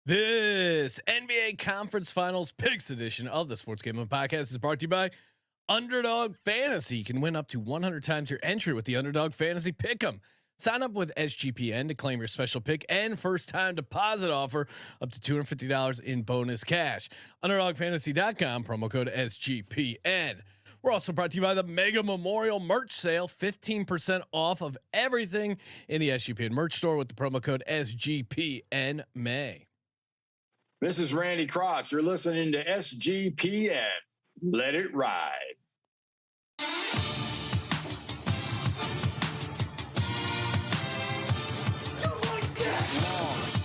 This NBA Conference Finals Picks edition of the Sports Gambling Podcast is brought to you by Underdog Fantasy. You can win up to 100 times your entry with the Underdog Fantasy Pick'em. Sign up with SGPN to claim your special pick and first time deposit offer up to $250 in bonus cash. UnderdogFantasy.com, promo code SGPN. We're also brought to you by the Mega Memorial Merch Sale, 15% off of everything in the SGPN merch store with the promo code SGPN May. This is Randy Cross. You're listening to SGPN. Let it ride.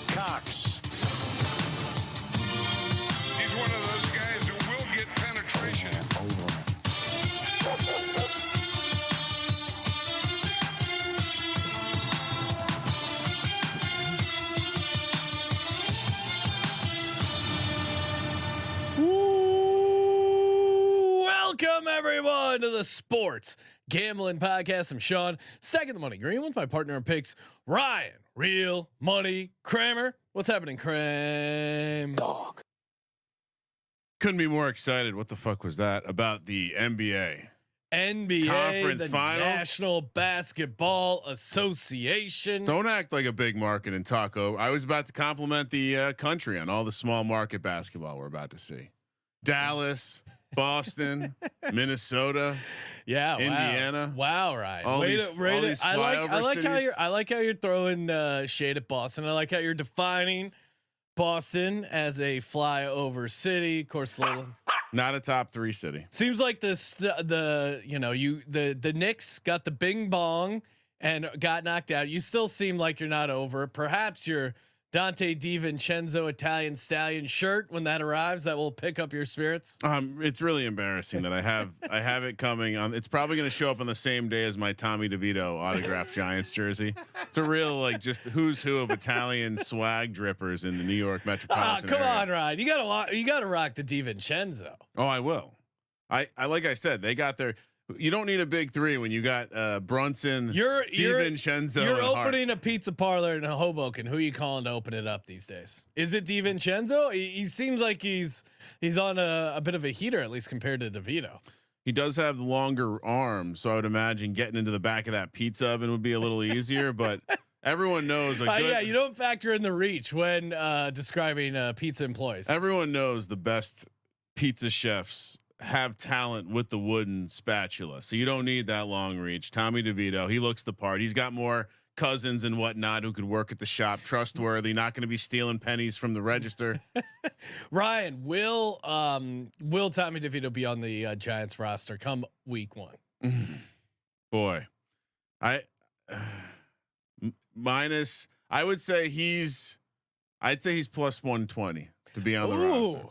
Cox. He's one of those guys who will get penetration. Welcome everyone to the Sports Gambling Podcast. I'm Sean, stacking the money green with my partner in picks, Ryan. Real money, Kramer. What's happening, Kramer? Dog. Couldn't be more excited. What the fuck was that about the NBA? Conference the Finals, National Basketball Association. Don't act like a big market and talk over. I was about to compliment the country on all the small market basketball we're about to see. Dallas, Boston, Minnesota, Indiana. Wow, Ryan. All these flyover I like how you're throwing shade at Boston. I like how you're defining Boston as a flyover city. Of course, not a top 3 city. Seems like the Knicks got the bing bong and got knocked out. You still seem like you're not over. Perhaps your Dante DiVincenzo Italian Stallion shirt, when that arrives, that will pick up your spirits. It's really embarrassing that I have it coming on. It's probably going to show up on the same day as my Tommy DeVito autographed Giants jersey. It's a real like who's who of Italian swag drippers in the New York metropolitan come area. on, Ryan. You gotta rock the DiVincenzo. Oh, I will. I like I said, they got their. You don't need a big 3 when you got Brunson, DiVincenzo. You're opening a pizza parlor in Hoboken. Who are you calling to open it up these days? Is it DiVincenzo? He seems like he's on a bit of a heater, at least compared to DeVito. He does have longer arms, so I would imagine getting into the back of that pizza oven would be a little easier. But everyone knows, you don't factor in the reach when describing pizza employees. Everyone knows the best pizza chefs have talent with the wooden spatula, so you don't need that long reach. Tommy DeVito, he looks the part. He's got more cousins and whatnot who could work at the shop, trustworthy, not going to be stealing pennies from the register. Ryan, will Tommy DeVito be on the Giants roster come week 1? Boy, minus. I would say I'd say he's plus 120 to be on the roster.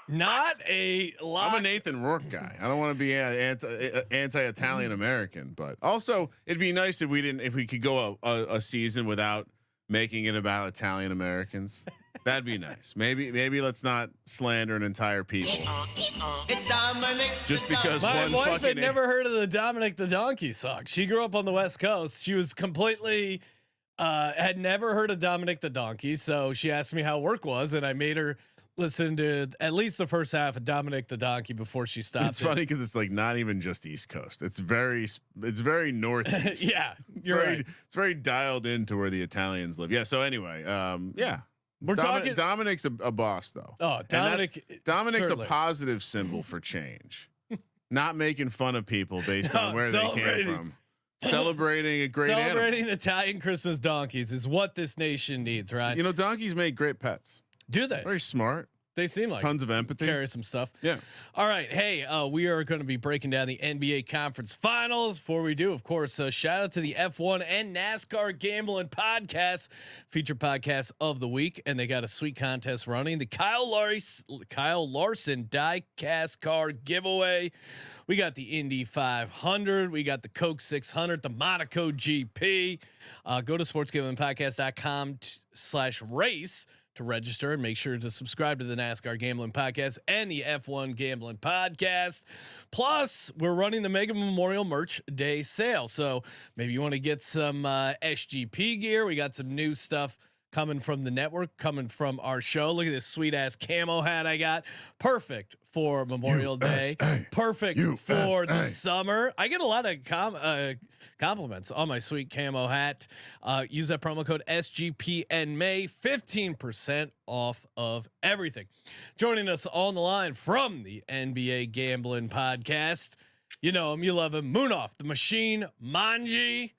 Not a lot. I'm a Nathan Rourke guy. I don't want to be anti-Italian American, but also it'd be nice if we could go a season without making it about Italian Americans. That'd be nice. Maybe let's not slander an entire people. It's Dominic. Just because my one wife fucking had never heard of the Dominic the Donkey song. She grew up on the West Coast. She was completely had never heard of Dominic the Donkey, so she asked me how work was, and I made her listen to at least the first half of Dominic the Donkey before she stopped. It's funny because it's like not even just East Coast. It's very northeast. Yeah, you're right. It's very dialed into where the Italians live. Yeah. So anyway, yeah, we're talking. Dominic's a boss though. Oh, Dominic's certainly a positive symbol for change. Not making fun of people based on where they came from. Celebrating Italian Christmas donkeys is what this nation needs, right? You know, donkeys make great pets. Do they? Very smart. They seem like tons of empathy. Carry some stuff. Yeah. All right. Hey, we are going to be breaking down the NBA Conference Finals. Before we do, of course, shout out to the F1 and NASCAR Gambling Podcast, feature podcast of the week, and they got a sweet contest running. The Kyle Larson die-cast car giveaway. We got the Indy 500. We got the Coke 600. The Monaco GP. Go to sportsgamblingpodcast.com/race. to register and make sure to subscribe to the NASCAR Gambling Podcast and the F1 Gambling Podcast. Plus, we're running the Mega Memorial Merch Day sale. So maybe you want to get some SGP gear. We got some new stuff coming from the network, coming from our show. Look at this sweet ass camo hat I got. Perfect for Memorial Day. Perfect for the summer. I get a lot of compliments on my sweet camo hat. Use that promo code SGPNMay, 15% off of everything. Joining us on the line from the NBA Gambling Podcast, you know him, you love him, Munaf the Machine Manji.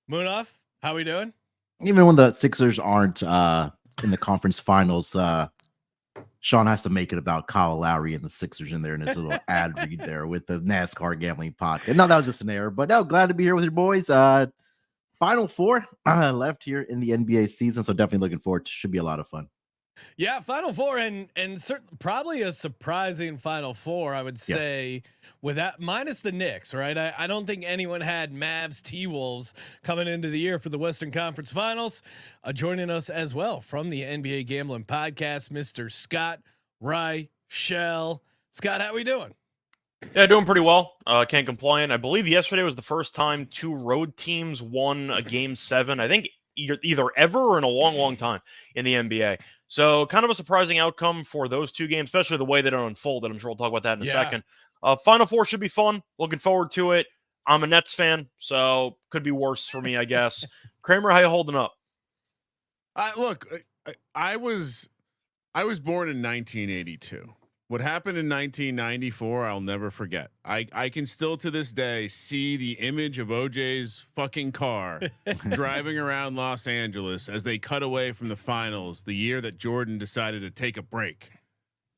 Munaf, how we doing? Even when the Sixers aren't in the conference finals, Sean has to make it about Kyle Lowry and the Sixers in there in his little ad read there with the NASCAR gambling podcast. No, that was just an error, but no, glad to be here with your boys. Final four left here in the NBA season, so definitely looking forward. Should be a lot of fun. Yeah, Final Four and probably a surprising Final Four, I would say, with that minus the Knicks, right? I don't think anyone had Mavs T-Wolves coming into the year for the Western Conference Finals. Joining us as well from the NBA Gambling Podcast, Mr. Scott Reichel. Scott, how we doing? Yeah, doing pretty well. Can't complain. I believe yesterday was the first time two road teams won a Game 7. I think either ever or in a long, long time in the NBA. So kind of a surprising outcome for those two games, especially the way that it unfolded. I'm sure we'll talk about that in a second. Final Four should be fun. Looking forward to it. I'm a Nets fan, so could be worse for me, I guess. Kramer, how you holding up? Look, I was born in 1982. What happened in 1994, I'll never forget. I can still to this day see the image of OJ's fucking car driving around Los Angeles as they cut away from the finals the year that Jordan decided to take a break.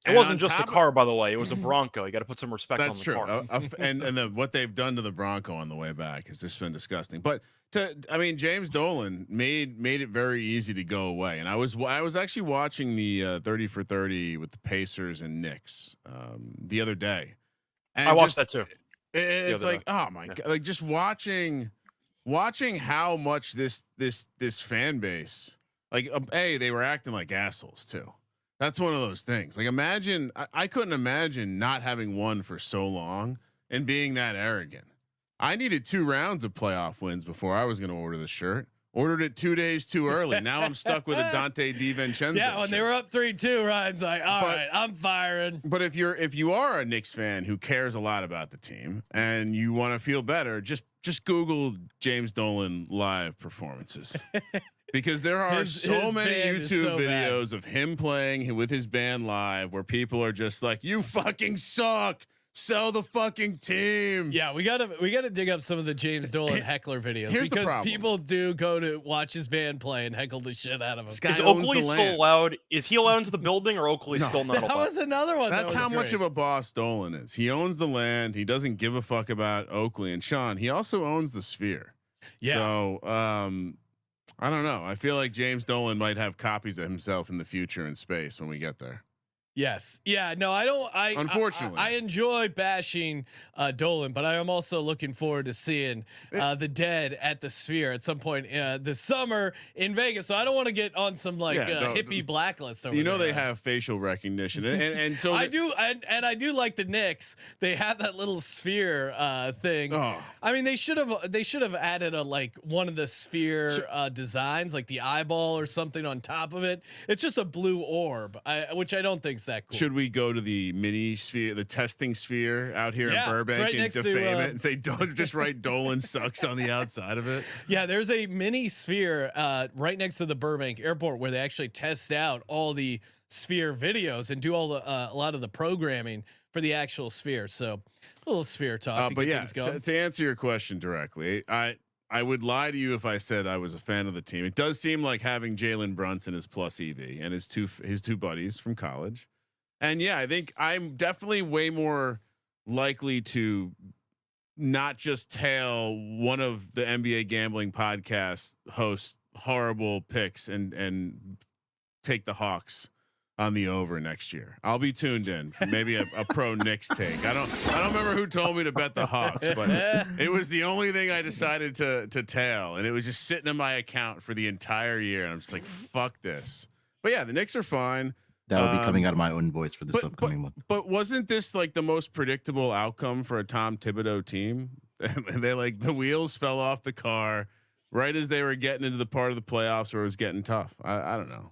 It wasn't just a car, by the way. It was a Bronco. You got to put some respect on the true. car. And what they've done to the Bronco on the way back has just been disgusting. But James Dolan made it very easy to go away. And I was actually watching the 30 for 30 with the Pacers and Knicks the other day. And I watched that too. It's like, oh my God, like just watching how much this fan base, like, they were acting like assholes too. That's one of those things. Like, imagine, I couldn't imagine not having won for so long and being that arrogant. I needed 2 rounds of playoff wins before I was going to order the shirt. Ordered it 2 days too early. Now I'm stuck with a Dante DiVincenzo. Yeah, when they were up 3-2, Ryan's like, all right, I'm firing. But if you are a Knicks fan who cares a lot about the team and you want to feel better, just Google James Dolan live performances. Because there are so many YouTube videos of him playing with his band live where people are just like, you fucking suck. Sell the fucking team. Yeah, we gotta dig up some of the James Dolan heckler videos. Here's the problem. People do go to watch his band play and heckle the shit out of him. Is Oakley still allowed? Is he allowed into the building, or Oakley's still not allowed? That was another one. That's how much of a boss Dolan is. He owns the land. He doesn't give a fuck about Oakley and Sean. He also owns the Sphere. Yeah. So I don't know. I feel like James Dolan might have copies of himself in the future in space when we get there. Yes. Yeah. No, I don't. Unfortunately, I enjoy bashing Dolan, but I am also looking forward to seeing the Dead at the Sphere at some point this summer in Vegas. So I don't want to get on some hippie blacklist. Over there. They have facial recognition, and so I do, and I do like the Knicks. They have that little Sphere thing. Oh. I mean, they should have added one of the Sphere designs, like the eyeball or something on top of it. It's just a blue orb, which I don't think. That cool. Should we go to the mini Sphere, the testing Sphere out here in Burbank and defame it and say, don't just write Dolan sucks on the outside of it? Yeah, there's a mini Sphere right next to the Burbank airport where they actually test out all the Sphere videos and do all the a lot of the programming for the actual Sphere. So a little Sphere talk. But yeah, to answer your question directly, I would lie to you if I said I was a fan of the team. It does seem like having Jalen Brunson as plus EV and his two buddies from college. And yeah, I think I'm definitely way more likely to not just tail one of the NBA gambling podcast hosts horrible picks and take the Hawks on the over next year. I'll be tuned in for maybe a pro Knicks take. I don't remember who told me to bet the Hawks, but it was the only thing I decided to tail, and it was just sitting in my account for the entire year. And I'm just like, fuck this. But yeah, the Knicks are fine. That will be coming out of my own voice for this upcoming month. But wasn't this like the most predictable outcome for a Tom Thibodeau team? They the wheels fell off the car right as they were getting into the part of the playoffs where it was getting tough. I don't know.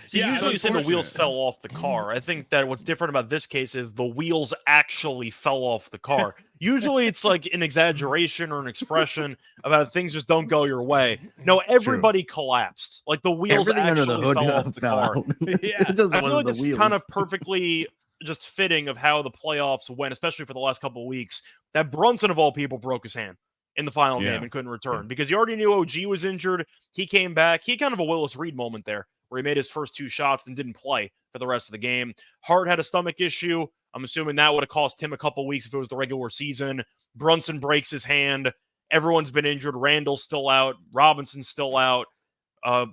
See, Yeah, usually you say the wheels unfortunate. fell off the car. I think that what's different about this case is the wheels actually fell off the car. Usually it's like an exaggeration or an expression about things just don't go your way. No, It's true. everybody collapsed. Like the wheels Everything under the actually hood fell off the fell car. out. Yeah. It just I feel wasn't like the it's wheels. kind of perfectly just fitting of how the playoffs went, especially for the last couple of weeks, that Brunson of all people broke his hand in the final Yeah. game and couldn't return because you already knew OG was injured. He came back. He had kind of a Willis Reed moment there where he made his first 2 shots and didn't play for the rest of the game. Hart had a stomach issue. I'm assuming that would have cost him a couple weeks if it was the regular season. Brunson breaks his hand. Everyone's been injured. Randall's still out. Robinson's still out.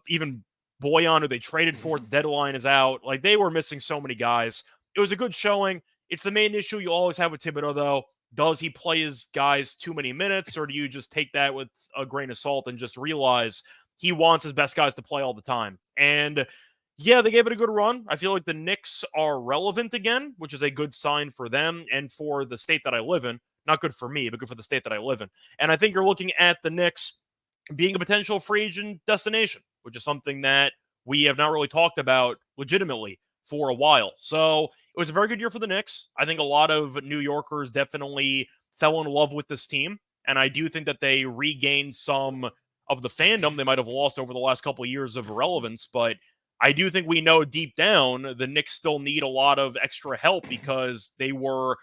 Even Boyan, who they traded for, the deadline is out. Like, they were missing so many guys. It was a good showing. It's the main issue you always have with Thibodeau, though. Does he play his guys too many minutes, or do you just take that with a grain of salt and just realize he wants his best guys to play all the time? And yeah, they gave it a good run. I feel like the Knicks are relevant again, which is a good sign for them and for the state that I live in. Not good for me, but good for the state that I live in. And I think you're looking at the Knicks being a potential free agent destination, which is something that we have not really talked about legitimately for a while. So it was a very good year for the Knicks. I think a lot of New Yorkers definitely fell in love with this team. And I do think that they regained some of the fandom they might have lost over the last couple of years of relevance. But I do think we know deep down the Knicks still need a lot of extra help because they were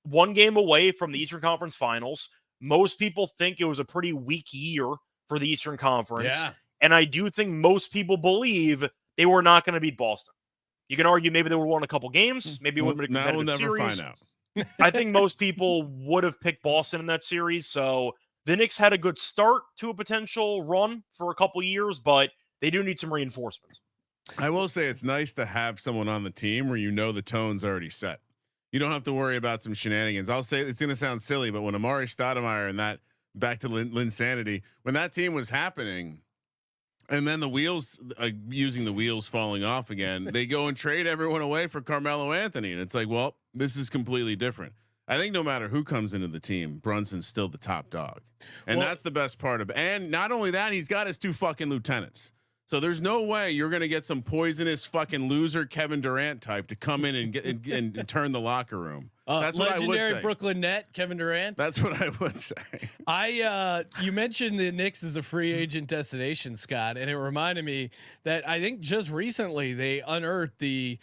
1 game away from the Eastern Conference Finals. Most people think it was a pretty weak year for the Eastern Conference. Yeah. And I do think most people believe they were not going to beat Boston. You can argue maybe they would have won a couple games. Maybe it would have been a Now competitive we'll never series. find out. I think most people would have picked Boston in that series. So the Knicks had a good start to a potential run for a couple years, but they do need some reinforcements. I will say it's nice to have someone on the team where you know the tone's already set. You don't have to worry about some shenanigans. I'll say it's going to sound silly, but when Amari Stoudemire and that back to Linsanity, when that team was happening, and then the wheels, using the wheels falling off again, they go and trade everyone away for Carmelo Anthony. And it's like, well, this is completely different. I think no matter who comes into the team, Brunson's still the top dog. And that's the best part of it. And not only that, he's got his 2 fucking lieutenants. So there's no way you're going to get some poisonous fucking loser Kevin Durant type to come in and get and turn the locker room. That's what I would Legendary say. Brooklyn net, Kevin Durant. That's what I would say. You mentioned the Knicks as a free agent destination, Scott, and it reminded me that I think just recently they unearthed they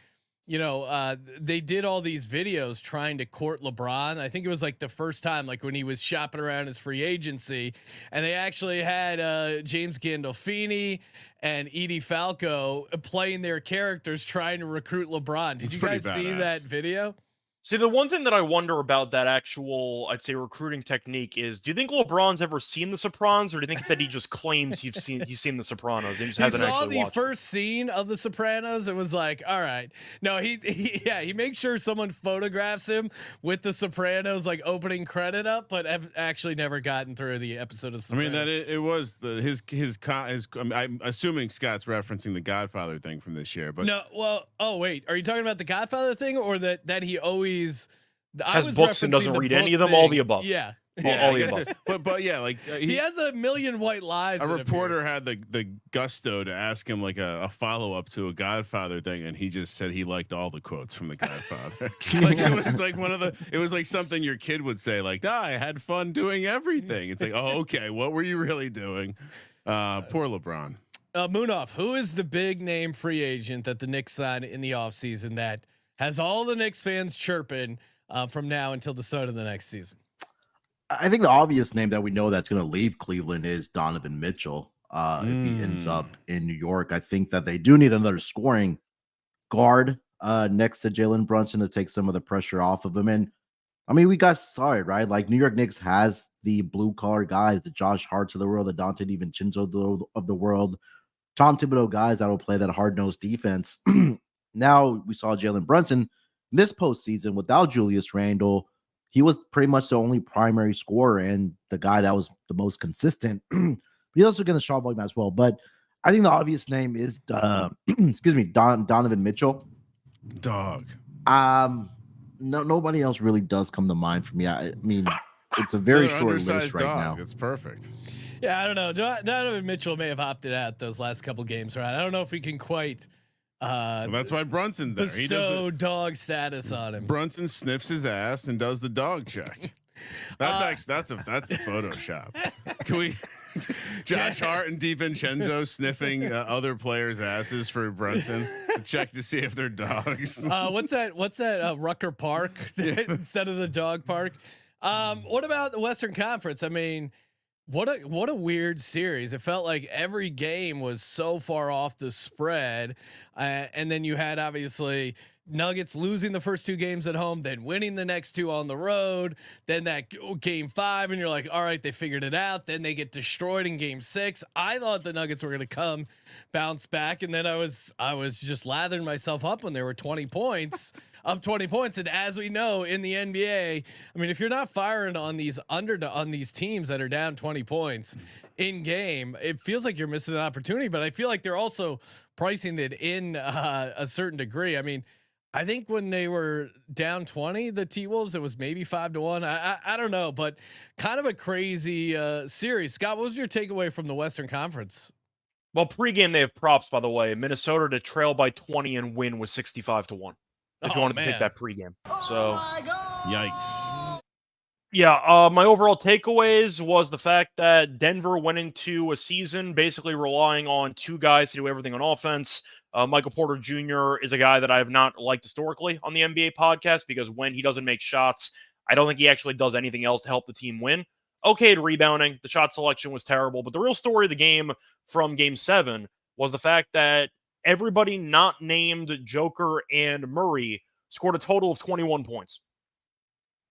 did all these videos trying to court LeBron. I think it was like the first time, like when he was shopping around his free agency, and they actually had James Gandolfini and Edie Falco playing their characters trying to recruit LeBron. Did It's you pretty guys see badass. that video? See, the one thing that I wonder about that actual, I'd say, recruiting technique is: do you think LeBron's ever seen The Sopranos, or do you think that he just claims he's seen The Sopranos and just He hasn't saw actually the watched? first scene of The Sopranos. It was like, all right, no, he makes sure someone photographs him with The Sopranos like opening credit up, but have actually never gotten through the episode of Sopranos. I mean that it was his. I'm assuming Scott's referencing the Godfather thing from this year, but No, well, oh wait, are you talking about the Godfather thing or that he always Has books and doesn't read any of them, all the above. Yeah. All I the guess above. but yeah, like He has a million white lies. a it reporter appears. had the gusto to ask him like a follow up to a Godfather thing, and he just said he liked all the quotes from the Godfather. Like it was like it was like something your kid would say, like, I had fun doing everything. It's like, oh, okay, what were you really doing? Poor LeBron. Munaf, who is the big name free agent that the Knicks signed in the offseason that has all the Knicks fans chirping from now until the start of the next season? I think the obvious name that we know that's going to leave Cleveland is Donovan Mitchell. If he ends up in New York, I think that they do need another scoring guard next to Jalen Brunson to take some of the pressure off of him. And I mean, we guys saw it, right? Like New York Knicks has the blue collar guys, the Josh Harts of the world, the Dante DiVincenzo of the world, Tom Thibodeau guys that will play that hard nosed defense. Now we saw Jalen Brunson this postseason without Julius Randle. He was pretty much the only primary scorer and the guy that was the most consistent. But he's also getting the shot volume as well. But I think the obvious name is Donovan Mitchell. Dog. Nobody else really does come to mind for me. I mean, it's a very Another short list undersized right dog. now. It's perfect. Yeah, I don't know. Donovan Mitchell may have opted out those last couple games, right? I don't know if we can quite Well, that's why Brunson's there. He bestow does dog status on him. Brunson sniffs his ass and does the dog check. That's that's the Photoshop. Can we? Josh Hart and DiVincenzo sniffing other players' asses for Brunson to check to see if they're dogs. What's that? Rucker Park instead of the dog park. What about the Western Conference? I mean, what a weird series. It felt like every game was so far off the spread, and then you had obviously Nuggets losing the first 2 games at home, then winning the next 2 on the road. Then that game 5, and you're like, all right, they figured it out. Then they get destroyed in game 6. I thought the Nuggets were going to bounce back, and then I was just lathering myself up when there were 20 points. Up 20 points, and as we know in the NBA, I mean, if you're not firing on these on these teams that are down 20 points in game, it feels like you're missing an opportunity. But I feel like they're also pricing it in a certain degree. I mean, I think when they were down 20, the T-Wolves, it was maybe 5-1. I don't know, but kind of a crazy series. Scott, what was your takeaway from the Western Conference? Well, pregame they have props, by the way. Minnesota to trail by 20 and win was 65-1. If you wanted to take that pregame. So, Yikes. Yeah, my overall takeaways was the fact that Denver went into a season basically relying on 2 guys to do everything on offense. Michael Porter Jr. is a guy that I have not liked historically on the NBA podcast because when he doesn't make shots, I don't think he actually does anything else to help the team win. Okay at rebounding. The shot selection was terrible, but the real story of the game from Game 7 was the fact that everybody not named Joker and Murray scored a total of 21 points.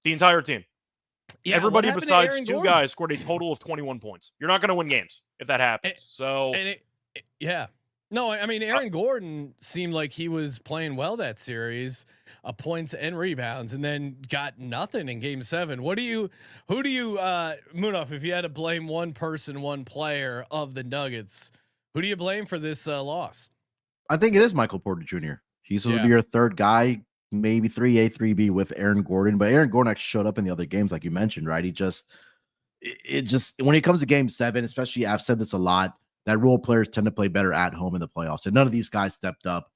The entire team. Yeah, everybody besides 2 guys scored a total of 21 points. You're not going to win games if that happens. Yeah. No, I mean, Aaron Gordon seemed like he was playing well that series, points and rebounds, and then got nothing in game 7. Who do you, Munaf, if you had to blame one person, one player of the Nuggets, who do you blame for this loss? I think it is Michael Porter Jr. He's supposed to be your third guy, maybe 3A, 3B with Aaron Gordon, but Aaron Gordon actually showed up in the other games, like you mentioned, right? It just when it comes to game 7, especially, I've said this a lot, that role players tend to play better at home in the playoffs. And none of these guys stepped up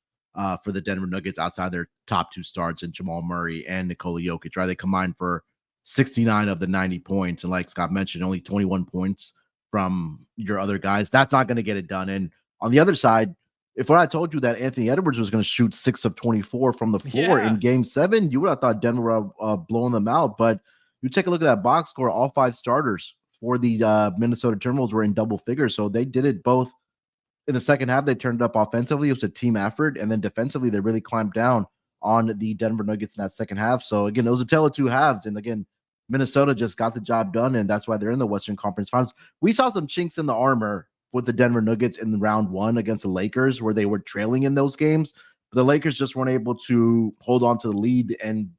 for the Denver Nuggets outside their top 2 starts in Jamal Murray and Nikola Jokic, right? They combined for 69 of the 90 points. And like Scott mentioned, only 21 points from your other guys. That's not going to get it done. And on the other side, if what I told you that Anthony Edwards was going to shoot 6 of 24 from the floor in game 7, you would have thought Denver would blowing them out. But you take a look at that box score, all 5 starters for the Minnesota Timberwolves were in double figures. So they did it both in the second half. They turned it up offensively. It was a team effort. And then defensively, they really climbed down on the Denver Nuggets in that second half. So again, it was a tale of 2 halves. And again, Minnesota just got the job done. And that's why they're in the Western Conference Finals. We saw some chinks in the armor with the Denver Nuggets in round 1 against the Lakers, where they were trailing in those games. But the Lakers just weren't able to hold on to the lead and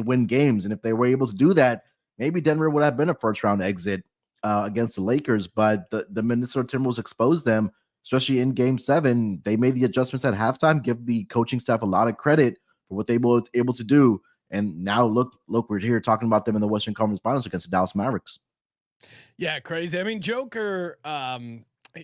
win games. And if they were able to do that, maybe Denver would have been a first round exit against the Lakers, but the Minnesota Timberwolves exposed them, especially in game 7. They made the adjustments at halftime, give the coaching staff a lot of credit for what they were able to do. And now look, we're here talking about them in the Western Conference Finals against the Dallas Mavericks. Yeah, crazy. I mean, Joker,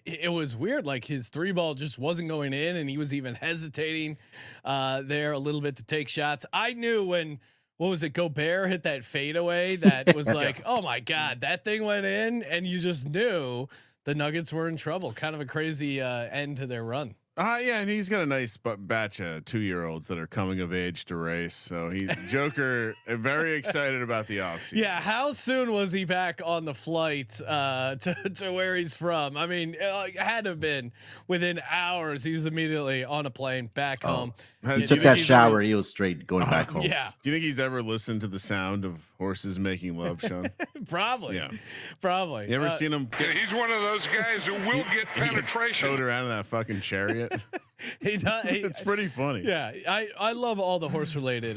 it was weird. Like his 3-ball just wasn't going in, and he was even hesitating there a little bit to take shots. I knew when, what was it, Gobert hit that fadeaway that was like, oh my God, that thing went in, and you just knew the Nuggets were in trouble. Kind of a crazy end to their run. Yeah, and he's got a nice batch of 2-year-olds that are coming of age to race. So Joker very excited about the offseason. Yeah, how soon was he back on the flight to where he's from? I mean, it had to have been within hours. He was immediately on a plane back home. He took that shower. He was straight going back home. Yeah. Do you think he's ever listened to the sound of horses making love, Sean? Probably. Yeah. Probably. You ever seen him? He's one of those guys who will get penetration. Towed around in that fucking chariot. It's pretty funny. Yeah, I love all the horse related.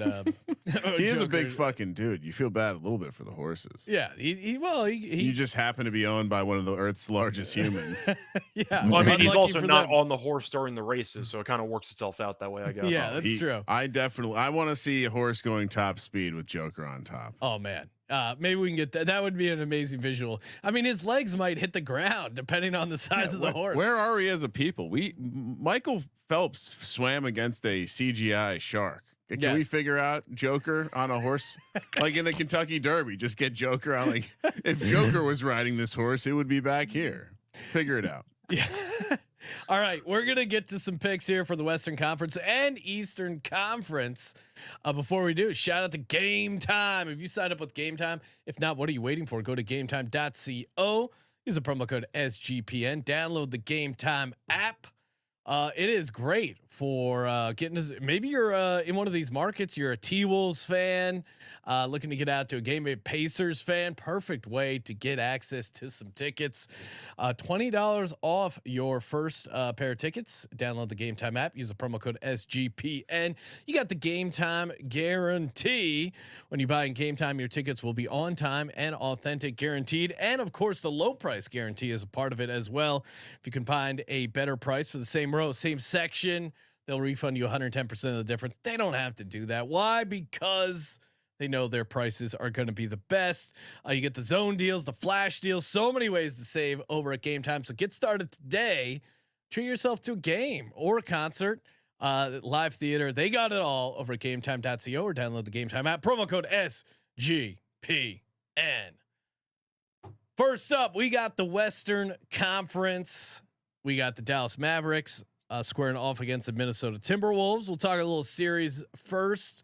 He is a big fucking dude. You feel bad a little bit for the horses. Yeah, he you just happen to be owned by one of the Earth's largest humans. Yeah, well, I mean, he's unlucky also for not them. on the horse during the races, so it kind of works itself out that way, I guess. Yeah, that's true. I want to see a horse going top speed with Joker on top. Oh man, Maybe we can get that. That would be an amazing visual. I mean, his legs might hit the ground depending on the size of the horse. Where are we as a people? Michael Phelps swam against a CGI shark. Can we figure out Joker on a horse like in the Kentucky Derby? Just get Joker on. Like if Joker was riding this horse, it would be back here. Figure it out. Yeah. All right, we're gonna get to some picks here for the Western Conference and Eastern Conference. Before we do, shout out to Game Time. If you signed up with Game Time, if not, what are you waiting for? Go to GameTime.co. Use the promo code SGPN. Download the Game Time app. It is great for getting this. Maybe you're in one of these markets. You're a T-Wolves fan, looking to get out to a game. A Pacers fan. Perfect way to get access to some tickets. $20 off your first pair of tickets. Download the Game Time app. Use the promo code SGPN. You got the Game Time guarantee. When you buy in Game Time, your tickets will be on time and authentic, guaranteed. And of course, the low price guarantee is a part of it as well. If you can find a better price for the same row, same section, they'll refund you 110% of the difference. They don't have to do that. Why? Because they know their prices are going to be the best. You get the zone deals, the flash deals, so many ways to save over at Game Time. So get started today. Treat yourself to a game or a concert, live theater. They got it all over at GameTime.co or download the Game Time app. Promo code SGPN. First up, we got the Western Conference. We got the Dallas Mavericks squaring off against the Minnesota Timberwolves. We'll talk a little series first.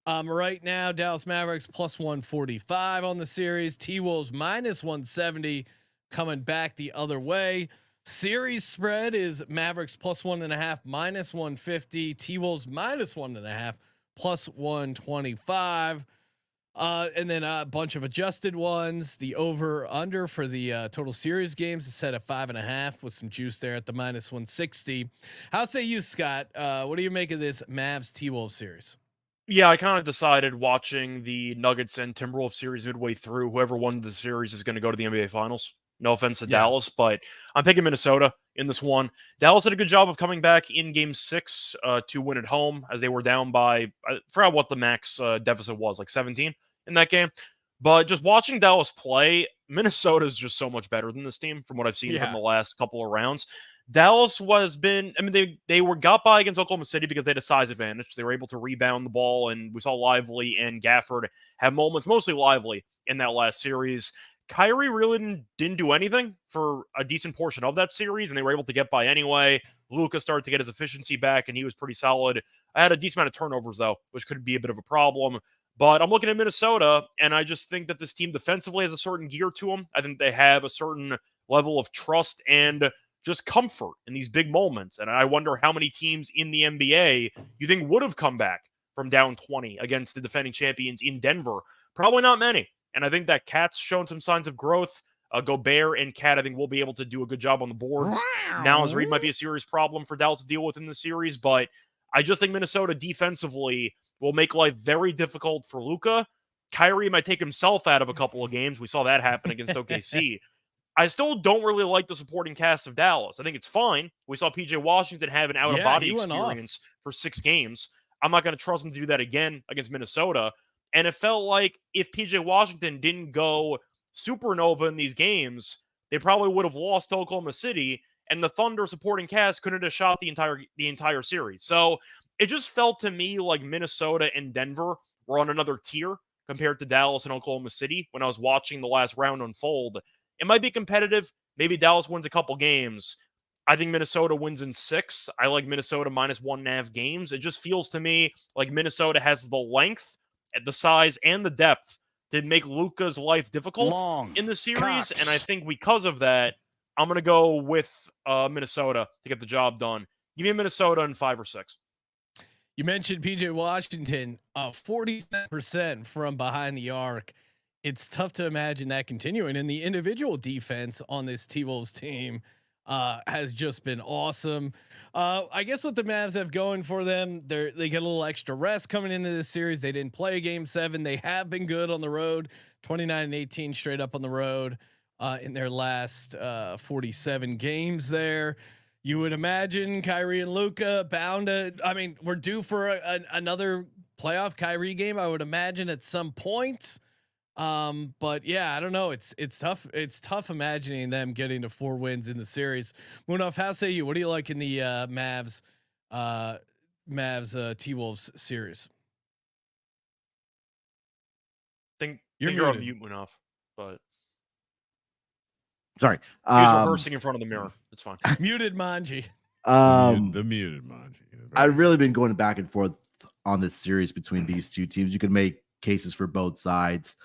Right now, Dallas Mavericks plus 145 on the series. T-Wolves minus 170 coming back the other way. Series spread is Mavericks plus 1.5 minus 150. T-Wolves minus 1.5 plus 125. And then a bunch of adjusted ones. The over under for the total series games is set at 5.5 with some juice there at the minus 160. How say you, Scott? What do you make of this Mavs T-Wolves series? Yeah, I kind of decided watching the Nuggets and Timberwolves series midway through, whoever won the series is going to go to the NBA Finals. No offense to Dallas, but I'm picking Minnesota in this one. Dallas did a good job of coming back in Game 6 to win at home, as they were down by, I forgot what the max deficit was, like 17 in that game. But just watching Dallas play, Minnesota is just so much better than this team from what I've seen from the last couple of rounds. Dallas got by against Oklahoma City because they had a size advantage. They were able to rebound the ball, and we saw Lively and Gafford have moments, mostly Lively, in that last series. Kyrie really didn't do anything for a decent portion of that series, and they were able to get by anyway. Luka started to get his efficiency back, and he was pretty solid. I had a decent amount of turnovers, though, which could be a bit of a problem. But I'm looking at Minnesota, and I just think that this team defensively has a certain gear to them. I think they have a certain level of trust and just comfort in these big moments. And I wonder how many teams in the NBA you think would have come back from down 20 against the defending champions in Denver. Probably not many. And I think that Cat's shown some signs of growth. Gobert and Cat, I think, will be able to do a good job on the boards. Now, as Reed might be a serious problem for Dallas to deal with in the series, but I just think Minnesota defensively will make life very difficult for Luka. Kyrie might take himself out of a couple of games. We saw that happen against OKC. I still don't really like the supporting cast of Dallas. I think it's fine. We saw PJ Washington have an out-of-body experience for 6 games. I'm not going to trust him to do that again against Minnesota. And it felt like if PJ Washington didn't go supernova in these games, they probably would have lost to Oklahoma City, and the Thunder supporting cast couldn't have shot the entire series. So it just felt to me like Minnesota and Denver were on another tier compared to Dallas and Oklahoma City when I was watching the last round unfold. It might be competitive. Maybe Dallas wins a couple games. I think Minnesota wins in 6. I like Minnesota minus 1.5 games. It just feels to me like Minnesota has the length, the size, and the depth to make Luka's life difficult in the series. And I think because of that, I'm going to go with Minnesota to get the job done. Give me Minnesota in 5 or 6. You mentioned PJ Washington, 40% from behind the arc. It's tough to imagine that continuing. And the individual defense on this T-Wolves team has just been awesome. I guess what the Mavs have going for them, they get a little extra rest coming into this series. They didn't play Game 7. They have been good on the road, 29-18 straight up on the road in their last 47 games there. You would imagine Kyrie and Luka bound to. I mean, we're due for another playoff Kyrie game. I would imagine at some point. But yeah, I don't know. It's tough. It's tough imagining them getting to 4 wins in the series. Munaf, how say you? What do you like in the uh, Mavs T-Wolves series? You're on mute, Munaf, but Sorry. he was rehearsing in front of the mirror. It's fine. Muted Manji. The muted Manji. I've really been going back and forth on this series between these two teams. You can make cases for both sides.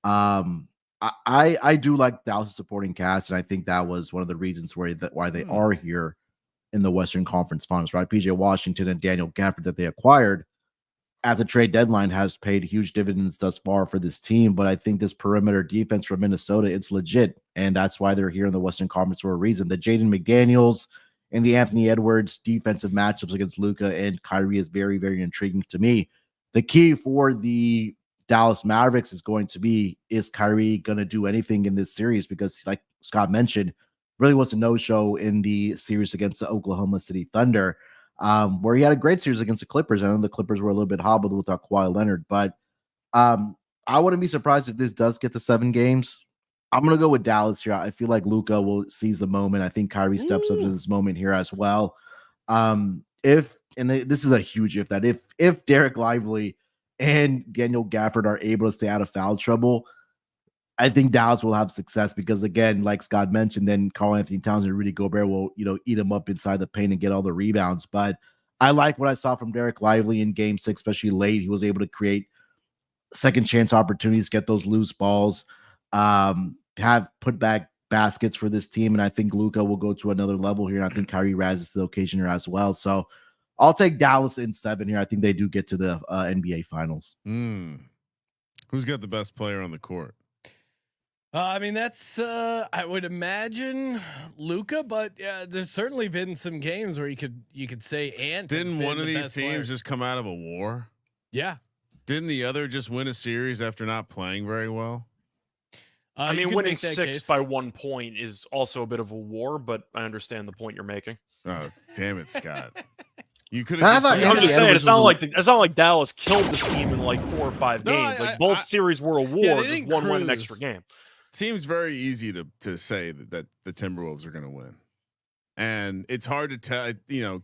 I do like Dallas supporting cast, and I think that was one of the reasons why they are here in the Western Conference Finals, right? PJ Washington and Daniel Gafford that they acquired at the trade deadline has paid huge dividends thus far for this team. But I think this perimeter defense from Minnesota, it's legit, and that's why they're here in the Western Conference for a reason. The Jaden McDaniels and the Anthony Edwards defensive matchups against Luka and Kyrie is very, very intriguing to me. The key for the Dallas Mavericks is going to be, is Kyrie going to do anything in this series? Because like Scott mentioned, really was a no-show in the series against the Oklahoma City Thunder, where he had a great series against the Clippers. I know the Clippers were a little bit hobbled without Kawhi Leonard, but I wouldn't be surprised if this does get to 7 games. I'm going to go with Dallas here. I feel like Luka will seize the moment. I think Kyrie steps up to this moment here as well. This is a huge if, that if Derek Lively and Daniel Gafford are able to stay out of foul trouble, I think Dallas will have success because, again, like Scott mentioned, then Karl-Anthony Towns and Rudy Gobert will, eat him up inside the paint and get all the rebounds. But I like what I saw from Derek Lively in Game 6, especially late. He was able to create second chance opportunities, get those loose balls, have put back baskets for this team. And I think Luka will go to another level here. And I think Kyrie rises to the occasion here as well. So I'll take Dallas in 7 here. I think they do get to the NBA Finals. Who's got the best player on the court? I mean, that's I would imagine Luka, but there's certainly been some games where you could say Ant. Didn't one of these teams just come out of a war? Yeah. Didn't the other just win a series after not playing very well? I mean, winning 6 by 1 point is also a bit of a war, but I understand the point you're making. Oh, damn it, Scott. You could have. I'm just saying, it's not like Dallas killed this team in like 4 or 5 games. Both series were a war. Just one won an extra game. Seems very easy to say that the Timberwolves are going to win, and it's hard to tell.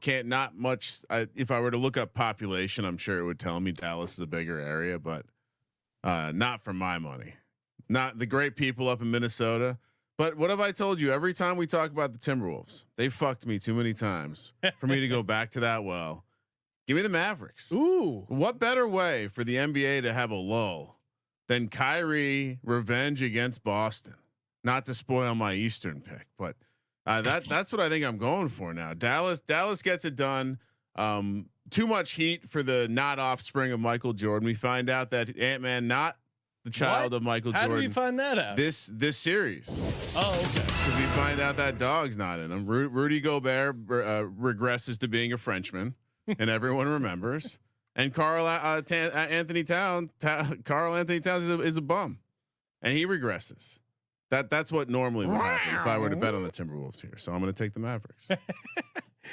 Can't not much. If I were to look up population, I'm sure it would tell me Dallas is a bigger area, but not for my money. Not the great people up in Minnesota. But what have I told you? Every time we talk about the Timberwolves, they fucked me too many times for me to go back to that well. Give me the Mavericks. Ooh, what better way for the NBA to have a lull than Kyrie revenge against Boston? Not to spoil my Eastern pick, but that's what I think I'm going for now. Dallas gets it done. Too much heat for the not offspring of Michael Jordan. We find out that Ant-Man not the child of Michael Jordan. How do we find that out? This series. Oh, okay. Because we find out that dog's not in him. Rudy Gobert regresses to being a Frenchman, and everyone remembers. And Karl-Anthony Towns is a bum, and he regresses. That's what normally would happen if I were to bet on the Timberwolves here. So I'm going to take the Mavericks.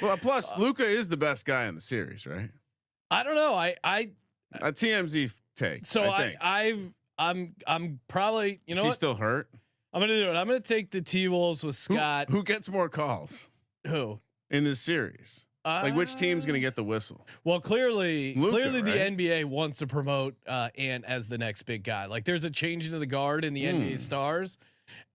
Well, plus Luka is the best guy in the series, right? I don't know. A TMZ take. So I'm probably, She's still hurt. I'm gonna do it. I'm gonna take the T-Wolves with Scott. Who gets more calls? Who in this series? Like which team's gonna get the whistle? Well, clearly Luka, the right? NBA wants to promote Ant as the next big guy. Like there's a change into the guard in the NBA stars,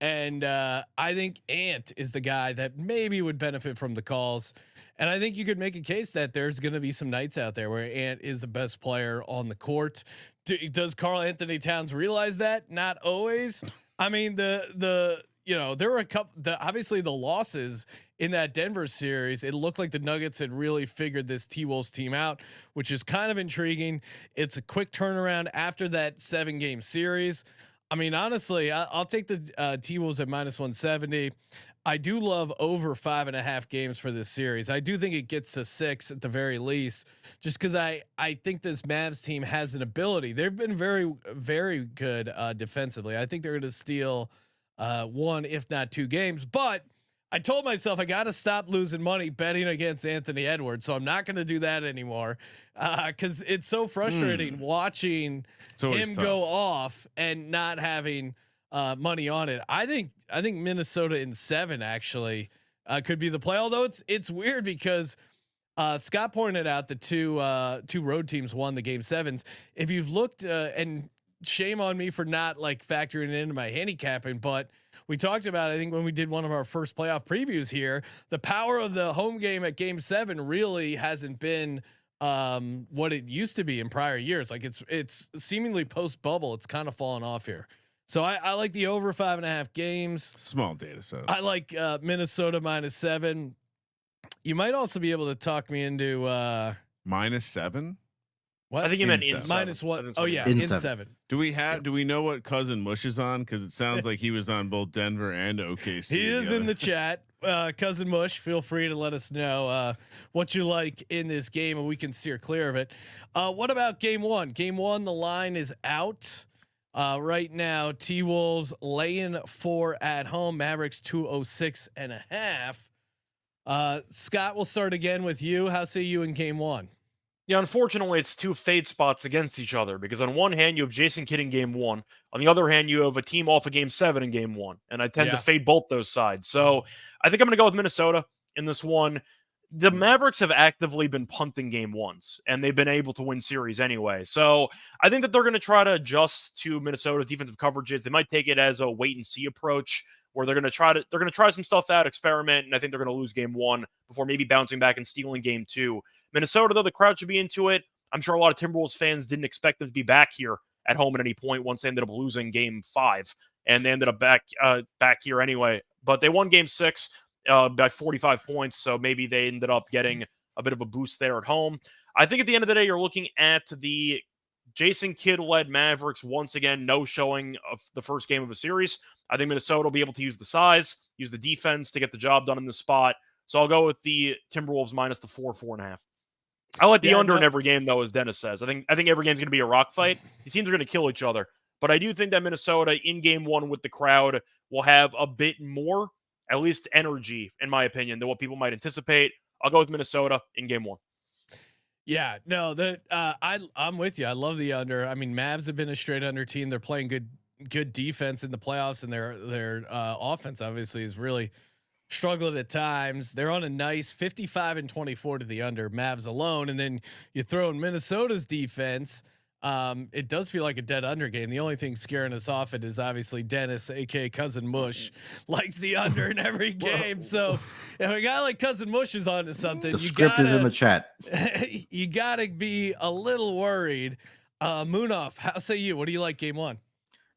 and I think Ant is the guy that maybe would benefit from the calls. And I think you could make a case that there's going to be some nights out there where Ant is the best player on the court. Does Karl-Anthony Towns realize that? Not always. I mean, there were a couple. Obviously, the losses in that Denver series, it looked like the Nuggets had really figured this T-Wolves team out, which is kind of intriguing. It's a quick turnaround after that 7-game series. I mean, honestly, I'll take the T-Wolves at -170. I do love over 5.5 games for this series. I do think it gets to 6 at the very least, just because I think this Mavs team has an ability. They've been very, very good defensively. I think they're going to steal 1, if not 2 games, but I told myself I got to stop losing money betting against Anthony Edwards, so I'm not going to do that anymore because it's so frustrating watching him tough. go off and not having money on it. I think Minnesota in 7 actually could be the play. Although it's weird because Scott pointed out the two road teams won the game 7s. If you've looked and shame on me for not like factoring it into my handicapping, but we talked about, I think when we did one of our first playoff previews here, the power of the home game at game 7 really hasn't been what it used to be in prior years. Like it's seemingly post bubble. It's kind of fallen off here. So I like the over 5.5 games. Small data set. I like Minnesota -7. You might also be able to talk me into -7. what? I think you meant in -1. Oh yeah, In in seven. 7. Do we know what cousin Mush is on? Because it sounds like he was on both Denver and OKC. He is together. in the chat. Cousin Mush, feel free to let us know what you like in this game and we can steer clear of it. What about game 1? Game 1, the line is out right now. T-Wolves laying 4 at home. Mavericks 206.5. Scott, we'll start again with you. How say you in game 1? Yeah, unfortunately, it's two fade spots against each other because on one hand you have Jason Kidd in game 1, on the other hand you have a team off of game 7 in game 1, and I tend to fade both those sides. So I think I'm going to go with Minnesota in this one. The Mavericks have actively been punting game 1s, and they've been able to win series anyway. So I think that they're going to try to adjust to Minnesota's defensive coverages. They might take it as a wait and see approach, where they're going to try some stuff out, experiment, and I think they're going to lose game 1 before maybe bouncing back and stealing game 2. Minnesota, though, the crowd should be into it. I'm sure a lot of Timberwolves fans didn't expect them to be back here at home at any point once they ended up losing game 5, and they ended up back here anyway. But they won game 6 by 45 points, so maybe they ended up getting a bit of a boost there at home. I think at the end of the day, you're looking at the Jason Kidd-led Mavericks once again, no showing of the first game of a series. I think Minnesota will be able to use the size, use the defense to get the job done in the spot. So I'll go with the Timberwolves minus the 4.5. I like the under in every game, though, as Dennis says. I think every game's going to be a rock fight. These teams are going to kill each other. But I do think that Minnesota in game 1 with the crowd will have a bit more, at least energy, in my opinion, than what people might anticipate. I'll go with Minnesota in game 1. Yeah, no, I'm with you. I love the under. I mean, Mavs have been a straight under team. They're playing good defense in the playoffs, and their offense obviously is really struggled at times. They're on a nice 55-24 to the under, Mavs alone, and then you throw in Minnesota's defense. It does feel like a dead under game. The only thing scaring us off it is obviously Dennis, aka Cousin Mush, likes the under in every game. So if a guy like Cousin Mush is onto something, The script is in the chat. You gotta be a little worried. Munaf, how say you? What do you like game 1?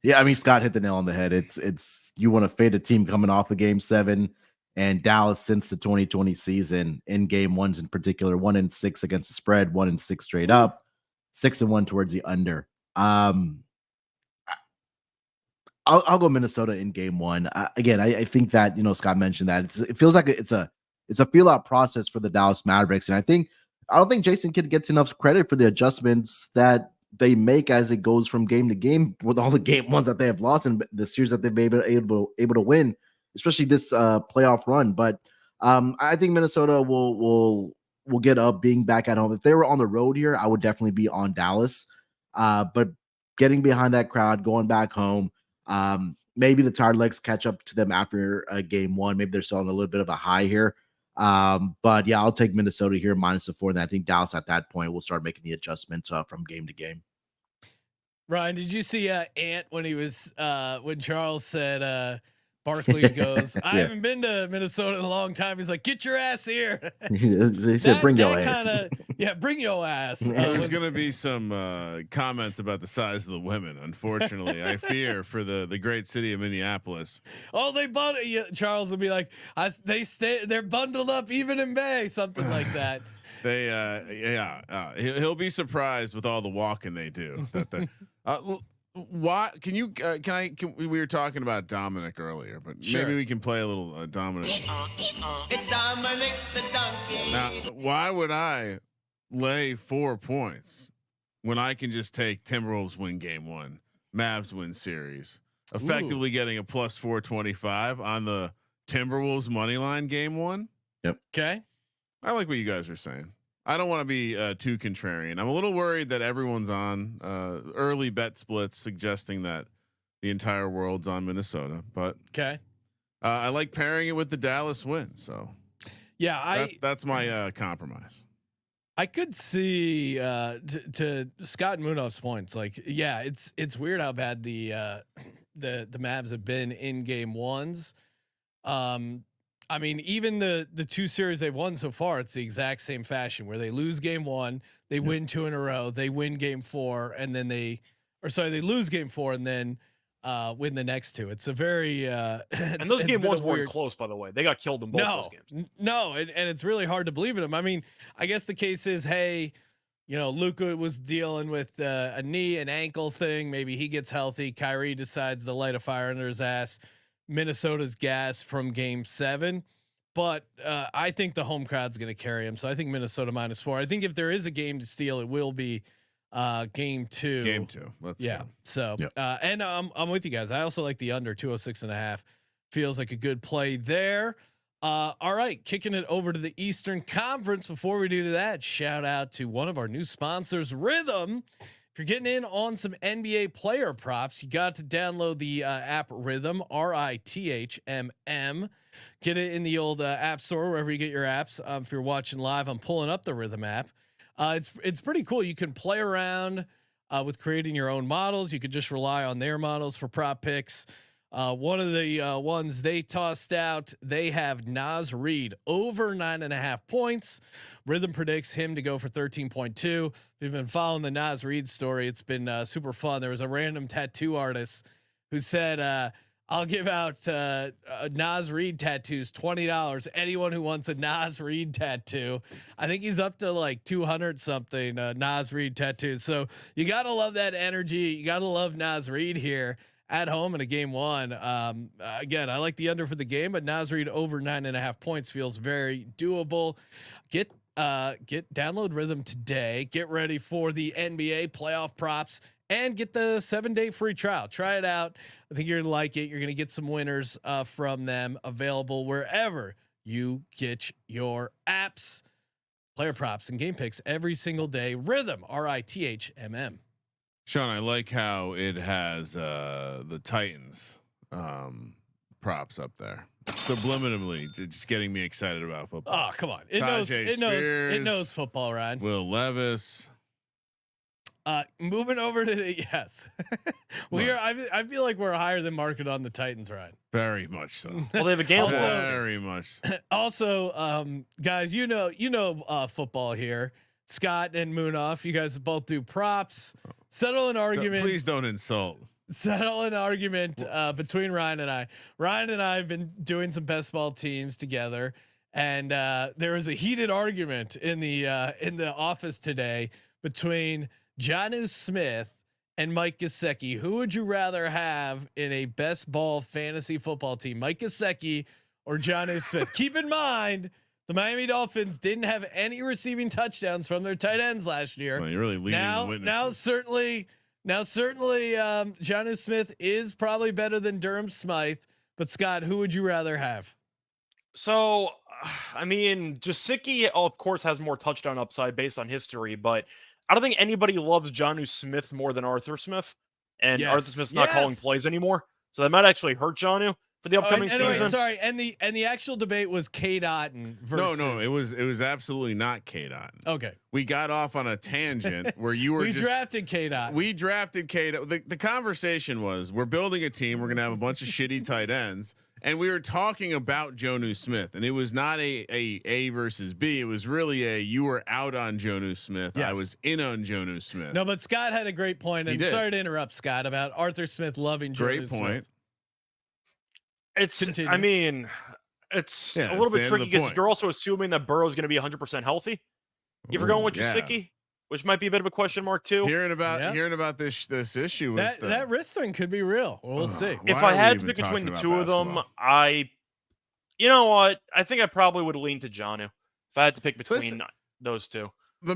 Yeah, I mean Scott hit the nail on the head. It's you want to fade a team coming off of game 7, and Dallas since the 2020 season in game 1s in particular, 1-6 against the spread, 1-6 straight up. 6-1 towards the under. I'll go Minnesota in game 1. Again, I think that Scott mentioned that it feels like it's a feel out process for the Dallas Mavericks, and I don't think Jason Kidd gets enough credit for the adjustments that they make as it goes from game to game with all the game 1s that they have lost and the series that they've been able to win, especially this playoff run. But I think Minnesota will get up being back at home. If they were on the road here, I would definitely be on Dallas. But getting behind that crowd, going back home, maybe the tired legs catch up to them after game 1. Maybe they're still on a little bit of a high here. But yeah, I'll take Minnesota here minus the 4. And I think Dallas at that point will start making the adjustments from game to game. Ryan, did you see Ant when he was when Charles said Barkley goes, I haven't been to Minnesota in a long time. He's like, get your ass here. He said, bring your ass. Bring your ass. There's going to be some comments about the size of the women. Unfortunately, I fear for the great city of Minneapolis. Oh, they bundle. Charles will be like, they're bundled up even in Bay, something like that. He'll be surprised with all the walking they do. Why can you we were talking about Dominic earlier, but maybe we can play a little Dominic. It's Dominic the donkey. Now, why would I lay 4 points when I can just take Timberwolves win game 1, Mavs win series, effectively getting a plus 425 on the Timberwolves money line game 1. Okay. I like what you guys are saying. I don't want to be too contrarian. I'm a little worried that everyone's on early bet splits suggesting that the entire world's on Minnesota, but Okay. I like pairing it with the Dallas win. So Yeah, that's my compromise. I could see to Scott and Munaf's points. Like, yeah, it's weird how bad the Mavs have been in game 1s. I mean, even the 2 series they've won so far, it's the exact same fashion where they lose game 1, they win 2 in a row, they win game 4, and then they lose game 4 and then win the next 2. It's a very And those game 1s weren't close, by the way. They got killed in both those games. No, and it's really hard to believe in them. I mean, I guess the case is, hey, Luka was dealing with a knee and ankle thing. Maybe he gets healthy. Kyrie decides to light a fire under his ass. Minnesota's gas from game 7, but I think the home crowd's going to carry him. So I think Minnesota -4. I think if there is a game to steal, it will be game 2. Game 2. Let's go. So and I'm with you guys. I also like the under 206.5. Feels like a good play there. All right, kicking it over to the Eastern Conference. Before we do that, shout out to one of our new sponsors, Rhythm. If you're getting in on some NBA player props, you got to download the app Rhythm, RITHMM. Get it in the old app store, wherever you get your apps. If you're watching live, I'm pulling up the Rhythm app. It's pretty cool. You can play around with creating your own models. You could just rely on their models for prop picks. One of the ones they tossed out, they have Naz Reid over 9.5 points. Rhythm predicts him to go for 13.2. If you've been following the Naz Reid story, it's been super fun. There was a random tattoo artist who said, I'll give out Naz Reid tattoos, $20. Anyone who wants a Naz Reid tattoo. I think he's up to like 200 something Naz Reid tattoos. So you got to love that energy. You got to love Naz Reid here at home in a game 1. Again, I like the under for the game, but Naz Reid over 9.5 points feels very doable. Get download Rhythm today. Get ready for the NBA playoff props and get the 7-day free trial. Try it out. I think you're gonna like it. You're gonna get some winners from them, available wherever you get your apps. Player props and game picks every single day. Rhythm, RITHMM. Sean, I like how it has the Titans props up there. Subliminally, just getting me excited about football. Oh, come on. It knows football, Ryan. Will Levis. Moving over to the I feel like we're higher than market on the Titans, Ryan. Very much so. Well, they have a gamble. Very much. Also, guys, football here. Scott and Munaf, you guys both do props. Settle an argument. Please don't insult. Settle an argument between Ryan and I. Ryan and I have been doing some best ball teams together, and there was a heated argument in the office today between Jonnu Smith and Mike Gesicki. Who would you rather have in a best ball fantasy football team, Mike Gesicki or Jonnu Smith? Keep in mind, the Miami Dolphins didn't have any receiving touchdowns from their tight ends last year. Well, you're really leading the witnesses. Now certainly, Jonnu Smith is probably better than Durham Smythe. But Scott, who would you rather have? So, I mean, Gesicki, of course, has more touchdown upside based on history, but I don't think anybody loves Jonnu Smith more than Arthur Smith, and Arthur Smith's not calling plays anymore, so that might actually hurt Jonnu for the upcoming season. Sorry, and the actual debate was K. Dotton versus. No, it was absolutely not K. Dotton. Okay, we got off on a tangent where you were. drafted K. Dotton. We drafted K. The conversation was, we're building a team. We're gonna have a bunch of shitty tight ends. And we were talking about Jonnu Smith, and it was not a versus B. It was really you were out on Jonnu Smith. Yes. I was in on Jonnu Smith. No, but Scott had a great point, and sorry to interrupt, Scott, about Arthur Smith loving Jonnu Smith. Great point. I mean, it's a little bit tricky because you're also assuming that Burrow's going to be 100% healthy. If you're going with Gesicki, which might be a bit of a question mark too. Hearing about this issue with that wrist thing could be real. We'll see. If I had to pick between the two of them, you know what? I think I probably would lean to Jonnu if I had to pick between those two. The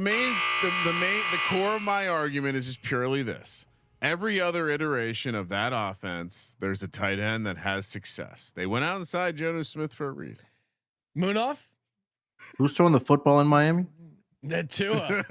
core of my argument is just purely this: Every other iteration of that offense, there's a tight end that has success. They went outside Jonas Smith for a reason. Munaf? Who's throwing the football in Miami? That Tua.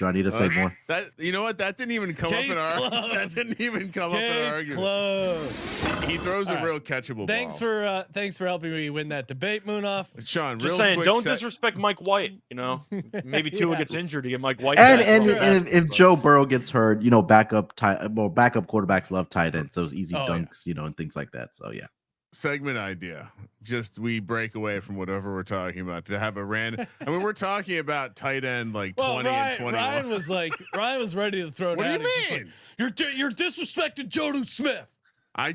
Do I need to say more? That you know what? That didn't even come up in our. That didn't even come up in our argument. Close. He throws a real catchable ball. Thanks for helping me win that debate, Munaf. Sean, Just real saying, quick don't disrespect Mike White. You know, maybe Tua gets injured to get Mike White. And back. if Joe Burrow gets hurt, backup quarterbacks love tight ends, those easy dunks, and things like that. So yeah. Segment idea. Just we break away from whatever we're talking about to have a random. I mean, we're talking about tight end like 20 and 21. Ryan was ready to throw it. What do out. you mean? You're disrespecting Jonas Smith. I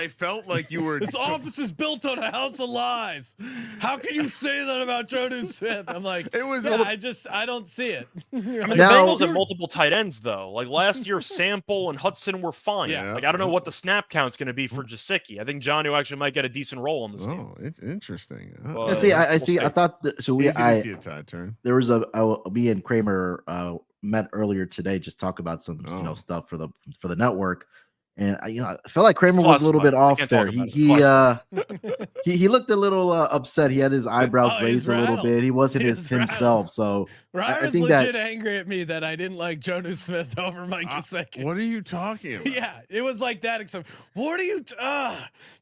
felt like you were. This office is built on a house of lies. How can you say that about Jonas Smith? I'm like, it was. I don't see it. I mean, the Bengals have multiple tight ends though. Like last year, Sample and Hudson were fine. Yeah. Like I don't know what the snap count's going to be for Gesicki. I think Jonnu actually might get a decent role on this team. Oh, interesting. I see. I thought so. Easy to see a tie turn. There was me and Kramer met earlier today, just talk about some stuff for the network. And I felt like Kramer was a little bit off there. He looked a little upset. He had his eyebrows raised a little bit. He wasn't himself. So Ryan was legit angry at me that I didn't like Jonas Smith over Mike Gesicki. What are you talking about? Yeah, it was like that. Except, what are you?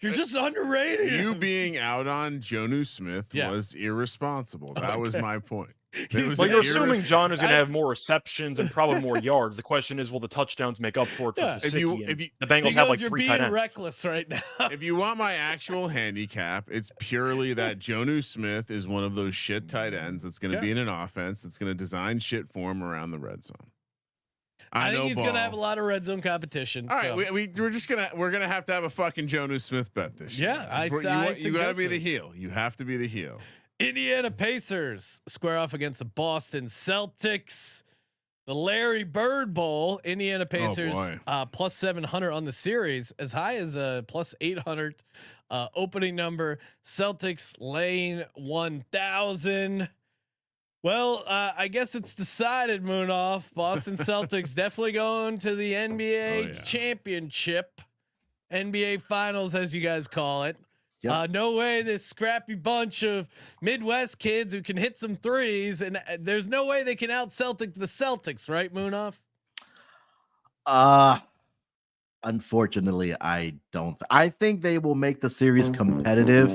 You're just underrated. You being out on Jonas Smith was irresponsible. That was my point. You're assuming John is going to have more receptions and probably more yards. The question is, will the touchdowns make up for it? If the Bengals have like 3 tight ends. Reckless right now. If you want my actual handicap, it's purely that Jonas Smith is one of those shit tight ends that's going to be in an offense that's going to design shit for him around the red zone. I think he's going to have a lot of red zone competition. All right, we're gonna have to have a fucking Jonas Smith bet this year. Yeah, you got to be the heel. You have to be the heel. Indiana Pacers square off against the Boston Celtics. The Larry Bird Bowl. Indiana Pacers plus 700 on the series, as high as a plus 800 opening number. Celtics laying 1,000. Well, I guess it's decided, Munaf. Boston Celtics definitely going to the NBA championship, NBA finals, as you guys call it. Yep. No way this scrappy bunch of Midwest kids who can hit some threes, and there's no way they can out Celtic the Celtics, right, Munaf? Unfortunately, I don't. I think they will make the series competitive.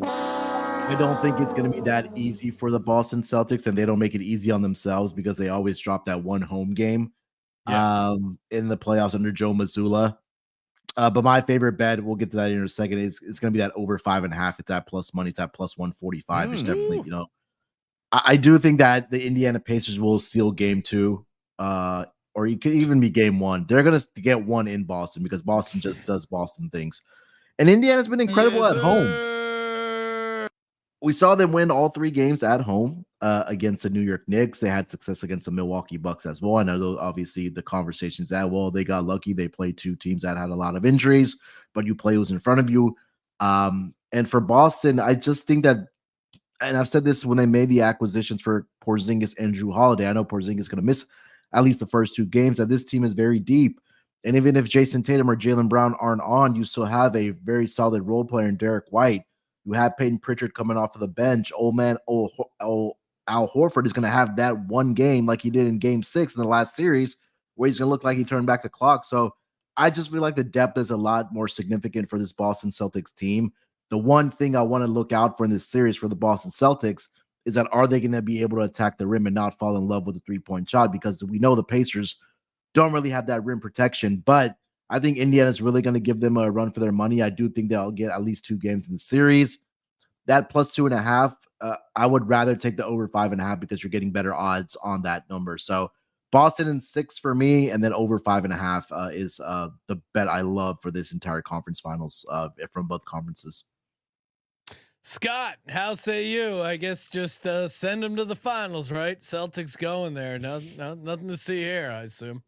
I don't think it's going to be that easy for the Boston Celtics, and they don't make it easy on themselves because they always drop that one home game in the playoffs under Joe Mazzulla. But my favorite bet, we'll get to that in a second, is it's going to be that over 5.5. It's at plus money. It's at plus 145. It's definitely, I do think that the Indiana Pacers will steal game 2, or it could even be game 1. They're going to get one in Boston because Boston just does Boston things. And Indiana's been incredible at home. We saw them win all 3 games at home against the New York Knicks. They had success against the Milwaukee Bucks as well. I know those, obviously the conversations that, well, they got lucky. They played 2 teams that had a lot of injuries, but you play who's in front of you. And for Boston, I just think that, and I've said this when they made the acquisitions for Porzingis and Jrue Holiday, I know Porzingis is going to miss at least the first 2 games, that this team is very deep. And even if Jason Tatum or Jaylen Brown aren't on, you still have a very solid role player in Derek White. You have Peyton Pritchard coming off of the bench. Al Horford is going to have that one game like he did in game 6 in the last series where he's going to look like he turned back the clock. So I just feel like the depth is a lot more significant for this Boston Celtics team. The one thing I want to look out for in this series for the Boston Celtics is that are they going to be able to attack the rim and not fall in love with the 3-point shot? Because we know the Pacers don't really have that rim protection, but I think Indiana is really going to give them a run for their money. I do think they'll get at least 2 games in the series. That plus 2.5, I would rather take the over 5.5 because you're getting better odds on that number. So Boston in 6 for me, and then over 5.5 is the bet I love for this entire conference finals from both conferences. Scott, how say you? I guess just send them to the finals, right? Celtics going there. No, nothing to see here, I assume.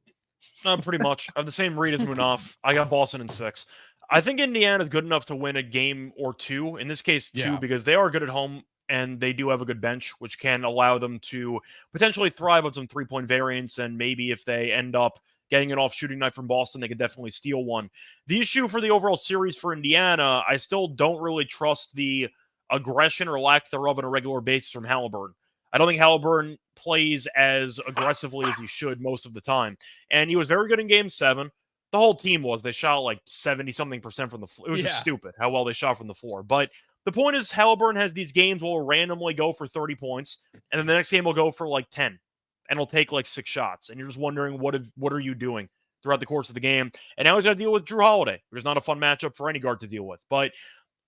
Pretty much. I have the same read as Munaf. I got Boston in 6. I think Indiana is good enough to win a game or 2. In this case, 2, because they are good at home. and they do have a good bench, which can allow them to potentially thrive on some 3-point variance. And maybe if they end up getting an off shooting night from Boston, they could definitely steal one. The issue for the overall series for Indiana, I still don't really trust the aggression or lack thereof on a regular basis from Halliburton. I don't think Halliburton plays as aggressively as he should most of the time. And he was very good in game 7. The whole team was. They shot like 70-something% from the floor. It was just stupid how well they shot from the floor. But the point is, Halliburton has these games where he'll randomly go for 30 points, and then the next game will go for like 10, and he'll take like 6 shots. And you're just wondering, what are you doing throughout the course of the game? And now he's got to deal with Drew Holiday, which is not a fun matchup for any guard to deal with. But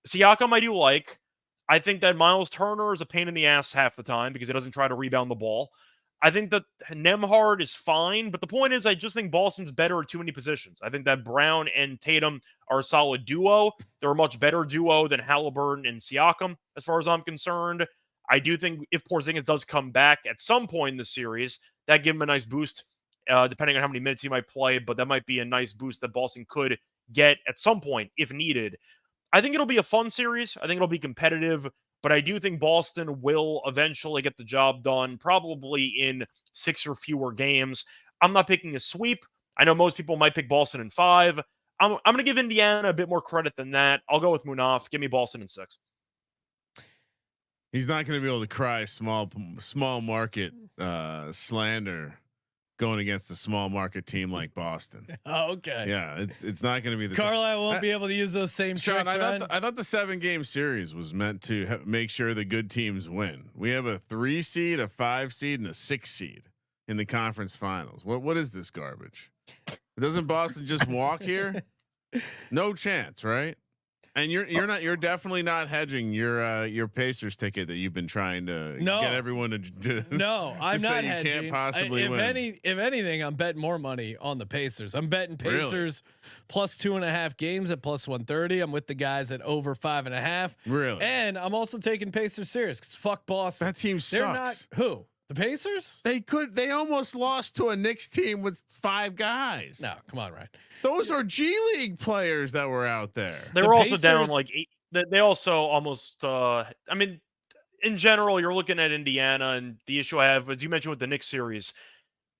Siakam, I do like. I think that Miles Turner is a pain in the ass half the time because he doesn't try to rebound the ball. I think that Nembhard is fine, but the point is I just think Boston's better at too many positions. I think that Brown and Tatum are a solid duo. They're a much better duo than Halliburton and Siakam, as far as I'm concerned. I do think if Porzingis does come back at some point in the series, that give him a nice boost, depending on how many minutes he might play, but that might be a nice boost that Boston could get at some point if needed. I think it'll be a fun series. I think it'll be competitive. But I do think Boston will eventually get the job done, probably in 6 or fewer games. I'm not picking a sweep. I know most people might pick Boston in 5. I'm going to give Indiana a bit more credit than that. I'll go with Munaf. Give me Boston in 6. He's not going to be able to cry small market slander going against a small market team like Boston. Oh, okay. Yeah, it's not going to be the Carlisle won't be able to use those same Sean, tricks. I thought the 7-game series was meant to make sure the good teams win. We have a 3 seed, a 5 seed, and a 6 seed in the conference finals. What is this garbage? Doesn't Boston just walk here? No chance, right? And you're definitely not hedging your Pacers ticket that you've been trying to get everyone to no, I'm not hedging. You can't possibly win. If anything, I'm betting more money on the Pacers. I'm betting Pacers plus 2.5 games at plus 130. I'm with the guys at over 5.5. Really? And I'm also taking Pacers serious because fuck Boston. That team sucks. They're not who? The Pacers? They almost lost to a Knicks team with 5 guys. No, come on, Ryan. Those are G League players that were out there. They were also down like 8. They also almost. I mean, in general, you're looking at Indiana, and the issue I have, as you mentioned with the Knicks series,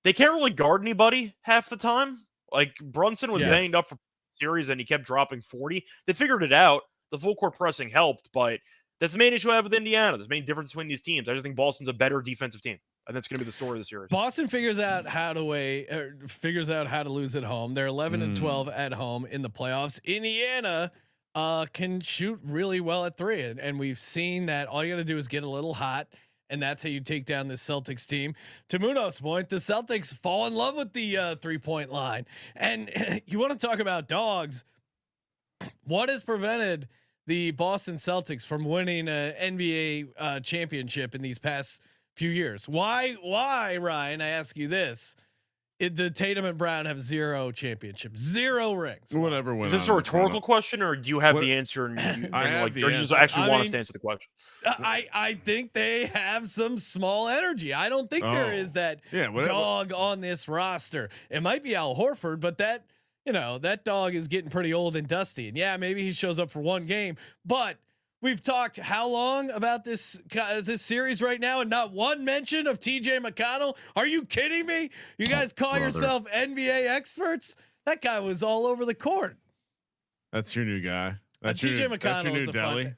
they can't really guard anybody half the time. Like Brunson was banged up for series, and he kept dropping 40. They figured it out. The full court pressing helped, but that's the main issue I have with Indiana. There's the main difference between these teams. I just think Boston's a better defensive team, and that's going to be the story of the series. Boston figures out how to lose at home. They're 11-12 at home in the playoffs. Indiana can shoot really well at 3, and we've seen that. All you got to do is get a little hot, and that's how you take down the Celtics team. To Munaf's point, the Celtics fall in love with the 3-point line, and you want to talk about dogs. What has prevented the Boston Celtics from winning an NBA championship in these past few years? Why, Ryan? I ask you this: did Tatum and Brown have 0 championships, 0 rings? Whatever. Is this a rhetorical question, or do you have the answer? And I have the or answer. you actually want us to answer the question? I think they have some small energy. I don't think there is that dog on this roster. It might be Al Horford, but that. That dog is getting pretty old and dusty, and maybe he shows up for 1 game, but we've talked how long about this series right now, and not one mention of TJ McConnell. Are you kidding me? You guys call yourself NBA experts? That guy was all over the court. That's your new guy. That's TJ McConnell is a deli.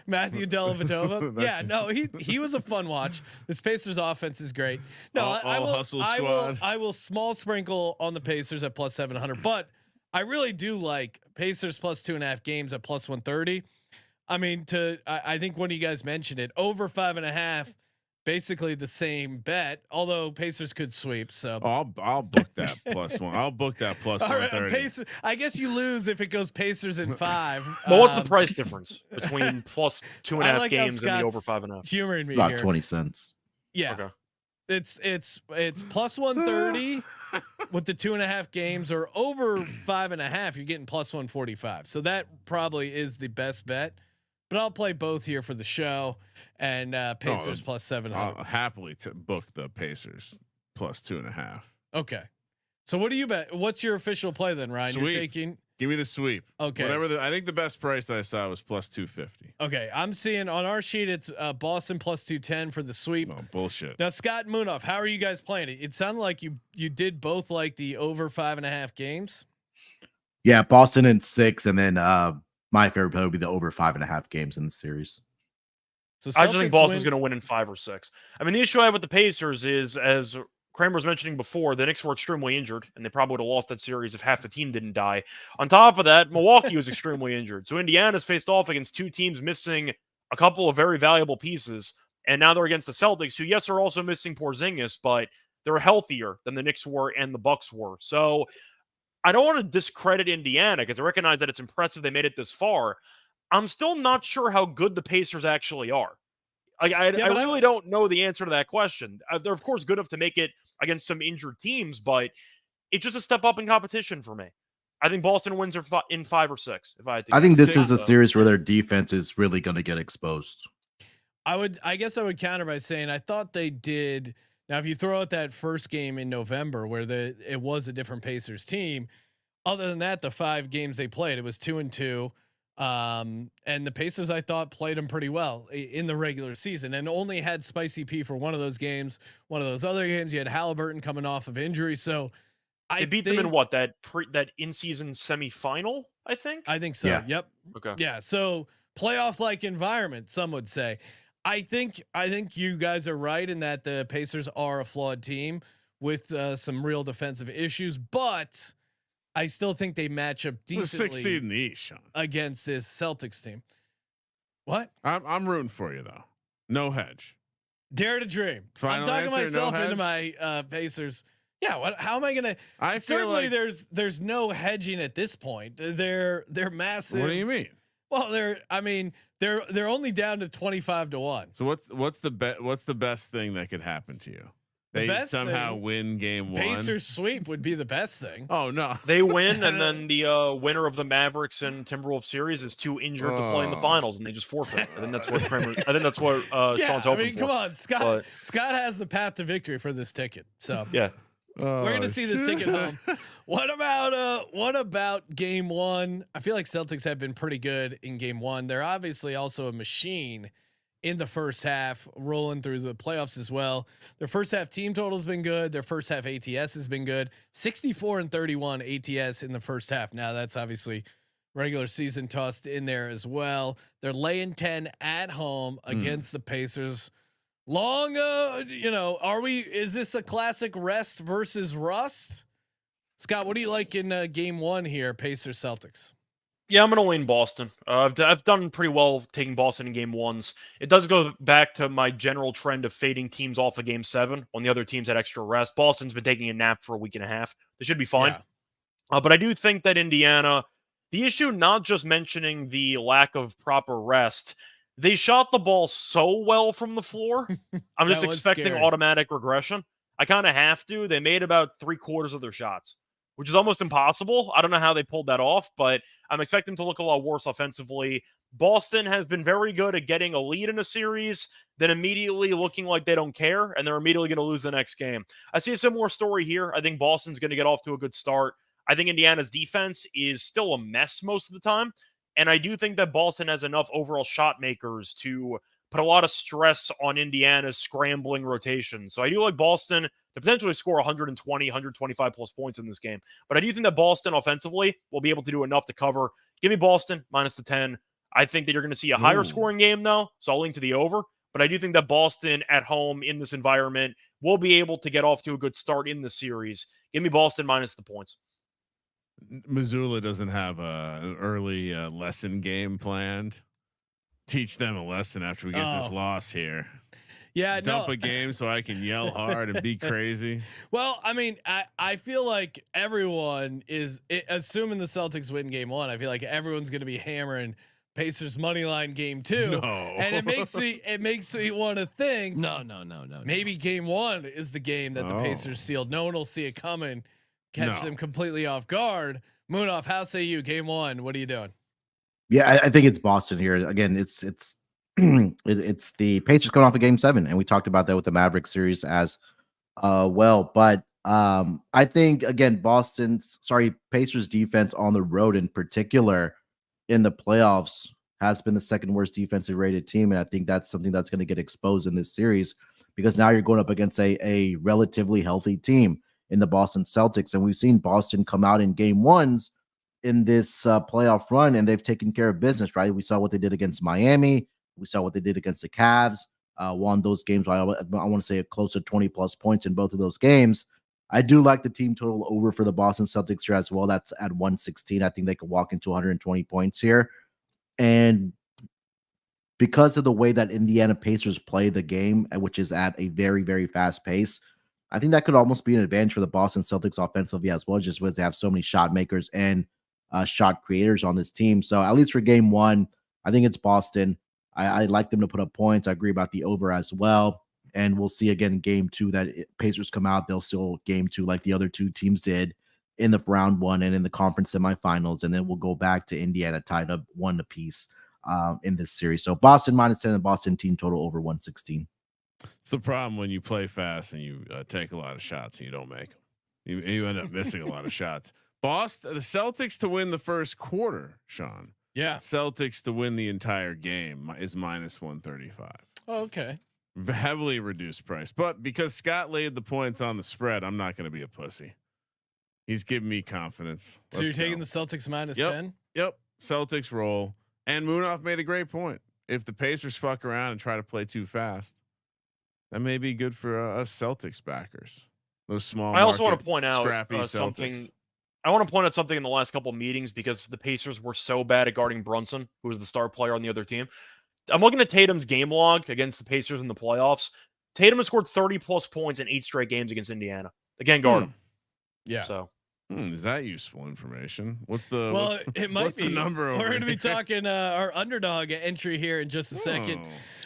Matthew Dellavedova. He was a fun watch. This Pacers offense is great. No, I will small sprinkle on the Pacers at plus 700, but I really do like Pacers plus 2.5 games at plus 130. I mean, I think one of you guys mentioned it, over 5.5, basically the same bet, although Pacers could sweep. So I'll book that plus 1. I'll book that plus 130. Pacers, I guess you lose if it goes Pacers in 5. Well, what's the price difference between plus 2.5 games and the over 5.5? Humoring me About here. 20 cents. Yeah. Okay. It's plus 130 with the 2.5 games, or over 5.5. You're getting plus 145. So that probably is the best bet. But I'll play both here for the show, and Pacers plus 700. I'll happily book the Pacers plus 2.5. Okay. So what do you bet? What's your official play then, Ryan? Sweep. You're taking Give me the sweep. Okay. I think the best price I saw was plus 250. Okay, I'm seeing on our sheet it's Boston plus 210 for the sweep. No bullshit. Now, Scott and Munaf, how are you guys playing it? It sounded like you did both like the over 5.5 games. Yeah, Boston in 6, and then my favorite play would be the over 5.5 games in the series. So I just think Boston's going to win in 5 or 6. I mean, the issue I have with the Pacers is, as Kramer was mentioning before, the Knicks were extremely injured, and they probably would have lost that series if half the team didn't die. On top of that, Milwaukee was extremely injured. So Indiana's faced off against 2 teams missing a couple of very valuable pieces, and now they're against the Celtics, who, yes, are also missing Porzingis, but they're healthier than the Knicks were and the Bucks were. So I don't want to discredit Indiana because I recognize that it's impressive they made it this far. I'm still not sure how good the Pacers actually are. I really don't know the answer to that question. They're, of course, good enough to make it against some injured teams, but it's just a step up in competition for me. I think Boston wins in 5 or 6. If I had to I think this guess. is a series where their defense is really going to get exposed. I guess I would counter by saying I thought they did. Now, if you throw out that first game in November where it was a different Pacers team, other than that, the 5 games they played, it was 2-2. And the Pacers, I thought, played them pretty well in the regular season, and only had Spicy P for one of those games. One of those other games, you had Halliburton coming off of injury, so they beat them in what, that in-season semifinal? I think so. Yeah. Yep. Okay. Yeah. So playoff-like environment, some would say. I think you guys are right in that the Pacers are a flawed team with some real defensive issues, but I still think they match up decently. 6th seed in the East, Sean, against this Celtics team. What? I'm rooting for you though. No hedge. Dare to dream. Final I'm talking answer, myself no into my Pacers. Yeah. What? How am I gonna? I Certainly, feel like, there's no hedging at this point. They're massive. What do you mean? Well, they're only down to 25-1. So what's the best thing that could happen to you? They somehow win game 1. Pacers sweep would be the best thing. Oh no, they win, and then the winner of the Mavericks and Timberwolves series is too injured to play in the finals, and they just forfeit. I think that's what Sean's hoping for. Come on, Scott. Scott has the path to victory for this ticket. So yeah, we're gonna see this ticket home. What about game 1? I feel like Celtics have been pretty good in game 1. They're obviously also a machine in the first half, rolling through the playoffs as well. Their first half team total has been good. Their first half ATS has been good. 64-31 ATS in the first half. Now that's obviously regular season tossed in there as well. They're laying 10 at home against the Pacers. Is this a classic rest versus rust? Scott, what do you like in game 1 here? Pacers Celtics. Yeah, I'm going to lean Boston. I've done pretty well taking Boston in game 1s. It does go back to my general trend of fading teams off of game 7 when the other teams had extra rest. Boston's been taking a nap for a week and a half. They should be fine. Yeah. But I do think that Indiana, the issue, not just mentioning the lack of proper rest, they shot the ball so well from the floor. I'm just expecting scary. Automatic regression. I kind of have to. They made about 3/4 of their shots, which is almost impossible. I don't know how they pulled that off, but I'm expecting to look a lot worse offensively. Boston has been very good at getting a lead in a series, then immediately looking like they don't care, and they're immediately going to lose the next game. I see a similar story here. I think Boston's going to get off to a good start. I think Indiana's defense is still a mess most of the time, and I do think that Boston has enough overall shot makers to put a lot of stress on Indiana's scrambling rotation. So I do like Boston to potentially score 120, 125 plus points in this game. But I do think that Boston offensively will be able to do enough to cover. Give me Boston minus the 10. I think that you're going to see a higher scoring game though. So I'll link to the over. But I do think that Boston at home in this environment will be able to get off to a good start in the series. Give me Boston minus the points. Missoula doesn't have an early lesson game planned. Teach them a lesson after we get this loss here. Yeah, dump a game so I can yell hard and be crazy. Well, I mean, I feel like everyone is assuming the Celtics win game 1. I feel like everyone's going to be hammering Pacers money line game 2. No. And it makes me want to think, No. Maybe game 1 is the game that the Pacers sealed. No one will see it coming, catch them completely off guard. Munaf, how say you? Game 1, what are you doing? Yeah, I think it's Boston here. Again, it's the Pacers going off of game 7, and we talked about that with the Mavericks series as well. But I think again, Pacers defense on the road in particular in the playoffs has been the second worst defensive rated team. And I think that's something that's going to get exposed in this series because now you're going up against a relatively healthy team in the Boston Celtics. And we've seen Boston come out in game ones in this playoff run, and they've taken care of business, right? We saw what they did against Miami. We saw what they did against the Cavs. Won those games. I want to say a close to 20 plus points in both of those games. I do like the team total over for the Boston Celtics here as well. That's at 116. I think they could walk into 120 points here. And because of the way that Indiana Pacers play the game, which is at a very, very fast pace, I think that could almost be an advantage for the Boston Celtics offensively as well, just because they have so many shot makers and shot creators on this team. So at least for game one, I think it's Boston. I like them to put up points. I agree about the over as well. And we'll see again in game two that Pacers come out. They'll still game two like the other two teams did in the round one and in the conference semifinals. And then we'll go back to Indiana tied up 1 apiece in this series. So Boston -10 and Boston team total over 116. It's the problem when you play fast and you take a lot of shots and you don't make them. You end up missing a lot of shots. The Celtics to win the first quarter, Sean. Yeah. Celtics to win the entire game is -135. Oh, okay. Heavily reduced price, but because Scott laid the points on the spread, I'm not going to be a pussy. He's giving me confidence. So you're taking the Celtics -10? Yep. Celtics roll. And Munaf made a great point. If the Pacers fuck around and try to play too fast, that may be good for us Celtics backers. Those small. I also want to point out scrappy something. Celtics. I want to point out something in the last couple of meetings because the Pacers were so bad at guarding Brunson, who was the star player on the other team. I'm looking at Tatum's game log against the Pacers in the playoffs. Tatum has scored 30 plus points in 8 straight games against Indiana. Again, guard him. Yeah. So is that useful information? It might be. The number we're going to be talking our underdog entry here in just a second.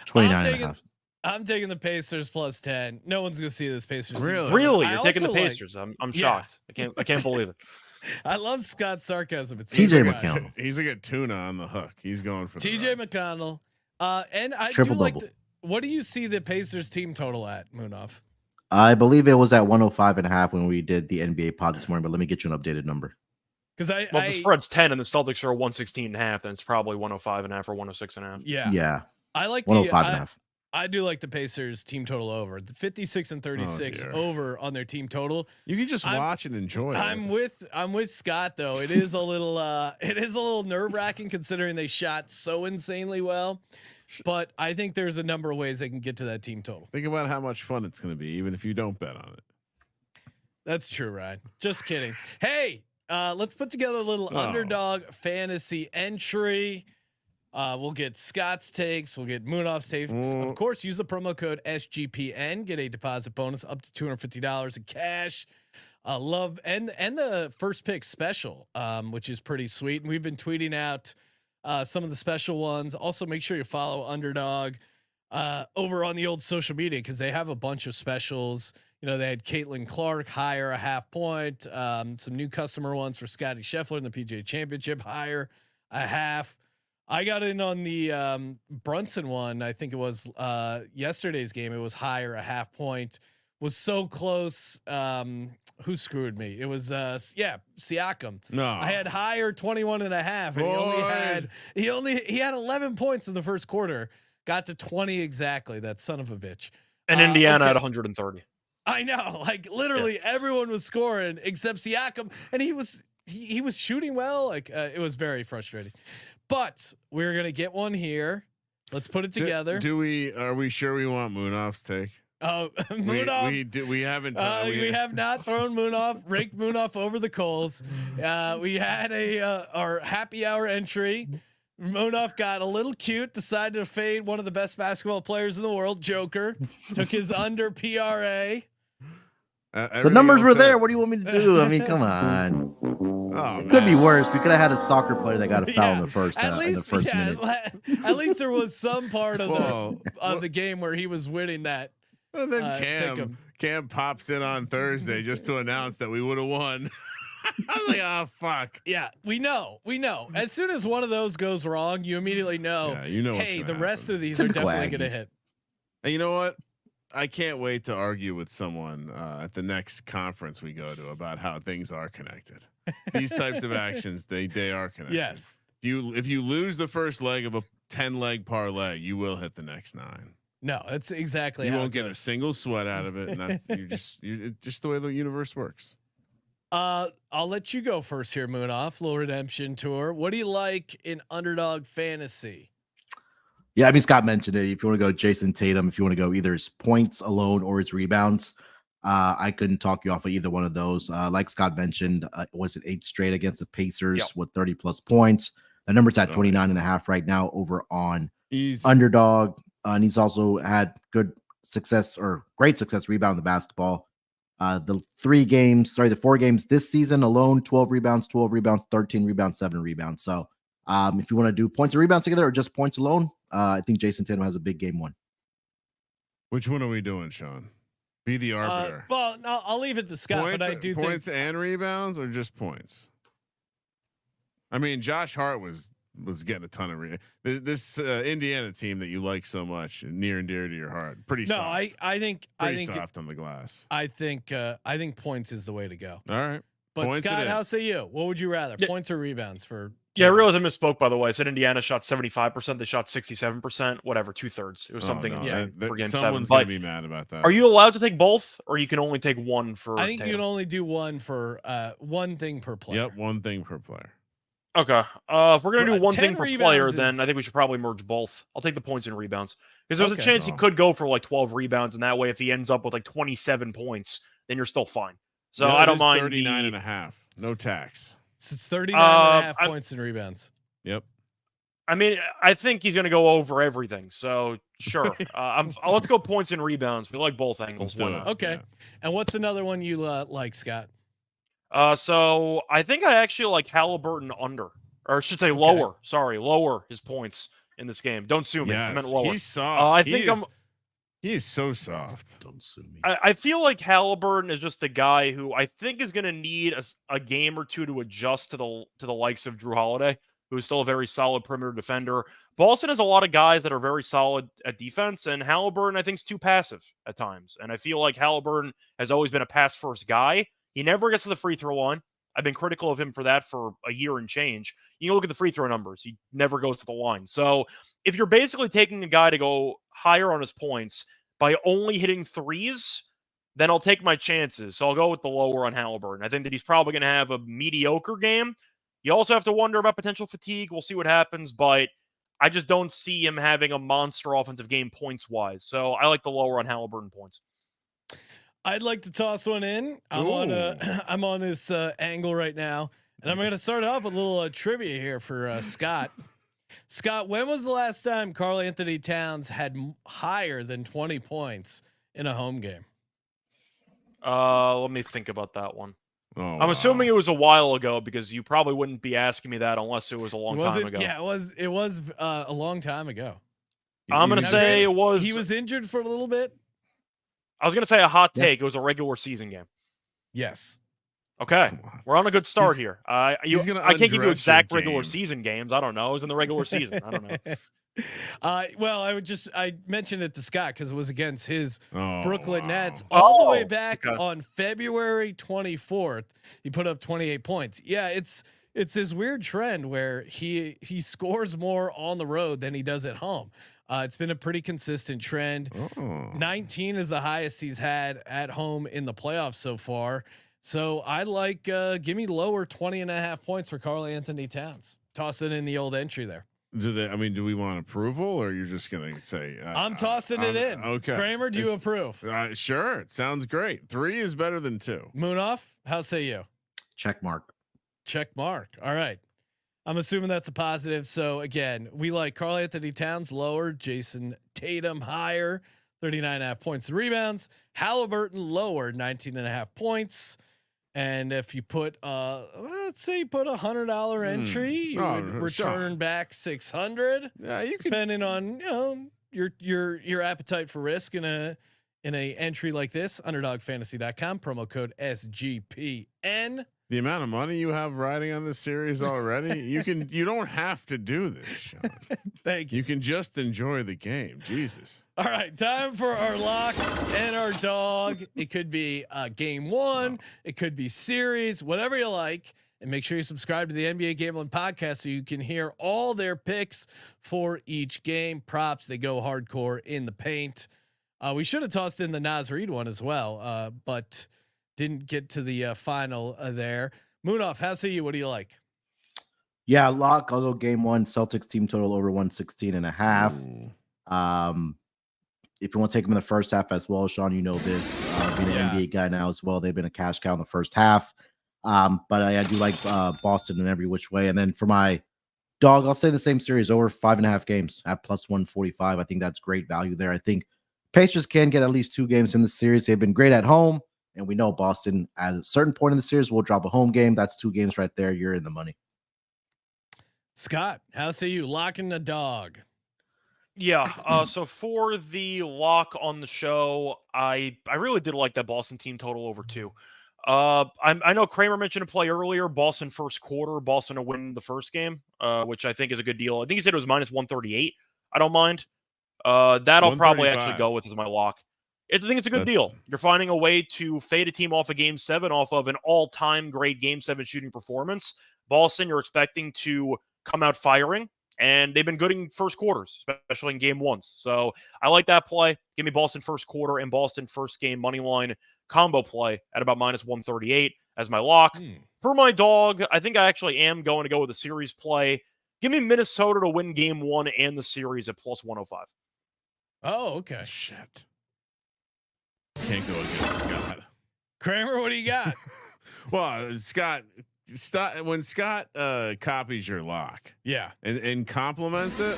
29.5. I'm taking the Pacers +10. No one's going to see this Pacers. Really? You're taking the Pacers? I'm shocked. I can't believe it. I love Scott's sarcasm. It's TJ McConnell. He's a good tuna on the hook. He's going for TJ McConnell. And I Triple do like. double. What do you see the Pacers team total at, Munaf? I believe it was at 105.5 when we did the NBA pod this morning, but let me get you an updated number. Because the spread's 10 and the Celtics are 116.5, then it's probably 105.5 or 106.5. Yeah. I like 105.5. I do like the Pacers team total over. The 56 and 36 over on their team total. You can just watch and enjoy. I'm with Scott though. It is a little nerve-wracking considering they shot so insanely well. But I think there's a number of ways they can get to that team total. Think about how much fun it's going to be, even if you don't bet on it. That's true, Ryan. Just kidding. Hey, let's put together a little underdog fantasy entry. We'll get Scott's takes. We'll get Munaf's takes. Of course, use the promo code SGPN. Get a deposit bonus up to $250 in cash. Love and the first pick special, which is pretty sweet. And we've been tweeting out some of the special ones. Also, make sure you follow Underdog over on the old social media because they have a bunch of specials. You know, they had Caitlin Clark hire a half point. Some new customer ones for Scotty Scheffler in the PGA Championship hire a half. I got in on the Brunson one. I think it was yesterday's game. It was higher, a half point. Was so close. Who screwed me? It was Siakam. No, I had higher 21.5, and he had 11 points in the first quarter. Got to 20 exactly. That son of a bitch. And Indiana at 130. I know, like literally everyone was scoring except Siakam, and he was shooting well. Like it was very frustrating. But we're gonna get one here. Let's put it together. Are we sure we want Munaf's take? Oh, Munaf. We haven't. We have not thrown Munaf, raked Munaf over the coals. We had our happy hour entry. Munaf got a little cute, decided to fade one of the best basketball players in the world, Joker. Took his under PRA. The numbers were there. What do you want me to do? I mean, come on. It could be worse. We could have had a soccer player that got a foul in the first minute. At least there was some part of the game where he was winning that. And then Cam pops in on Thursday just to announce that we would have won. I was like, oh fuck. Yeah, we know. As soon as one of those goes wrong, you immediately know. Yeah, you know. Hey, the rest of these are definitely going to hit. And you know what? I can't wait to argue with someone at the next conference we go to about how things are connected. These types of actions, they are connected. Yes. If you lose the first leg of a 10-leg parlay, you will hit the next 9. No, that's exactly. You how won't it get a goes. single sweat out of it, and that's it's just the way the universe works. I'll let you go first here, Munaf. Little redemption tour. What do you like in underdog fantasy? Yeah, I mean, Scott mentioned it. If you want to go Jason Tatum, if you want to go either his points alone or his rebounds, I couldn't talk you off of either one of those. Like Scott mentioned, was it 8 straight against the Pacers with 30 plus points? The number's at 29.5 right now over on Underdog. And he's also had great success rebounding the basketball. The 4 games this season alone, 12 rebounds, 13 rebounds, 7 rebounds. So if you want to do points and rebounds together or just points alone, I think Jason Tatum has a big game 1. Which one are we doing, Sean? Be the arbiter. Well, no, I'll leave it to Scott, Points, but I do points think and rebounds or just points. I mean, Josh Hart was getting a ton of this Indiana team that you like so much, near and dear to your heart. Pretty soft. I think soft on the glass. I think points is the way to go. All right. But Points Scott, how say you? What would you rather? Points or rebounds for? Yeah, I realized I misspoke, by the way. I said Indiana shot 75%. They shot 67%, whatever, 2/3. It was something insane for game 7. Someone's going to be mad about that. Are you allowed to take both, or you can only take one for I think Tatum? you can only do one for one thing per player. Yep, one thing per player. Okay. If we're going to do one 10 thing per player, then I think we should probably merge both. I'll take the points and rebounds. Because there's a chance he could go for like 12 rebounds, and that way if he ends up with like 27 points, then you're still fine. So I don't mind 39.5. No tax. So it's 39.5 points and rebounds. Yep. I mean, I think he's going to go over everything. So sure. Let's go points and rebounds. We like both angles. Let's do it. Okay. Yeah. And what's another one you like, Scott? So I think I actually like Halliburton under, or I should say lower. Sorry, lower his points in this game. Don't sue me. I meant lower. He's soft. He is so soft. Don't sue me. I feel like Halliburton is just a guy who I think is going to need a game or two to adjust to the likes of Drew Holiday, who is still a very solid perimeter defender. Boston has a lot of guys that are very solid at defense, and Halliburton I think is too passive at times. And I feel like Halliburton has always been a pass first guy. He never gets to the free throw line. I've been critical of him for that for a year and change. You can look at the free throw numbers. He never goes to the line. So if you're basically taking a guy to go higher on his points by only hitting threes, then I'll take my chances. So I'll go with the lower on Halliburton. I think that he's probably going to have a mediocre game. You also have to wonder about potential fatigue. We'll see what happens, but I just don't see him having a monster offensive game points-wise. So I like the lower on Halliburton points. I'd like to toss one in. I'm on this angle right now, and I'm going to start off with a little trivia here for Scott. Scott, when was the last time Karl Anthony Towns had higher than 20 points in a home game? Let me think about that one. Oh, I'm assuming it was a while ago because you probably wouldn't be asking me that unless it was a long time ago. Yeah, it was a long time ago. I'm going to say it was. He was injured for a little bit. I was going to say a hot take. It was a regular season game. Yes. Okay. We're on a good start here. I can't give you exact regular game. season games. I don't know. It was in the regular season. I don't know. Well, I mentioned it to Scott because it was against his Brooklyn Nets Oh, the way back on February 24th. He put up 28 points. Yeah, it's this weird trend where he scores more on the road than he does at home. It's been a pretty consistent trend. 19 is the highest he's had at home in the playoffs so far. So I like give me lower 20.5 points for Karl Anthony Towns. Toss it in the old entry there. Do we want approval, or you're just gonna say? I'm tossing it in. Okay, Kramer, do you approve? Sure, it sounds great. 3 is better than 2. Munaf, how say you? Check mark. Check mark. All right. I'm assuming that's a positive. So again, we like Karl Anthony Towns lower, Jason Tatum higher, 39.5 points and rebounds. Halliburton lower, 19.5 points. And if you put let's say you put $100 entry, you would return back 600. Yeah, you can, depending on your appetite for risk in a entry like this. Underdogfantasy.com, promo code SGPN. The amount of money you have riding on this series already, you don't have to do this, Sean. Thank you. You can just enjoy the game. Jesus. All right, time for our lock and our dog. It could be game one, it could be series, whatever you like. And make sure you subscribe to the NBA Gambling Podcast so you can hear all their picks for each game. Props, they go hardcore in the paint. We should have tossed in the Nas Reed one as well, but didn't get to the final there. Munaf, how say you? What do you like? Yeah, lock. I'll go game one. Celtics team total over 116.5. If you want to take them in the first half as well, Sean, you know this. Being an NBA guy now as well, they've been a cash cow in the first half. But I do like Boston in every which way. And then for my dog, I'll say the same series over 5.5 games at plus 145. I think that's great value there. I think Pacers can get at least 2 games in the series. They've been great at home, and we know Boston at a certain point in the series will drop a home game. That's 2 games right there. You're in the money. Scott, how say you? Locking the dog. Yeah. So for the lock on the show, I really did like that Boston team total over 2. I know Kramer mentioned a play earlier. Boston first quarter, Boston to win the first game, which I think is a good deal. I think he said it was minus 138. I don't mind. That I'll probably actually go with as my lock. I think it's a good deal. You're finding a way to fade a team off of game 7 off of an all-time great game 7 shooting performance. Boston, you're expecting to come out firing, and they've been good in first quarters, especially in game 1s. So I like that play. Give me Boston first quarter and Boston first game money line combo play at about minus 138 as my lock. For my dog, I think I actually am going to go with a series play. Give me Minnesota to win game 1 and the series at plus 105. Oh, okay. Shit. Can't go against Scott. Kramer, what do you got? Well, Scott, when Scott copies your lock, and compliments it,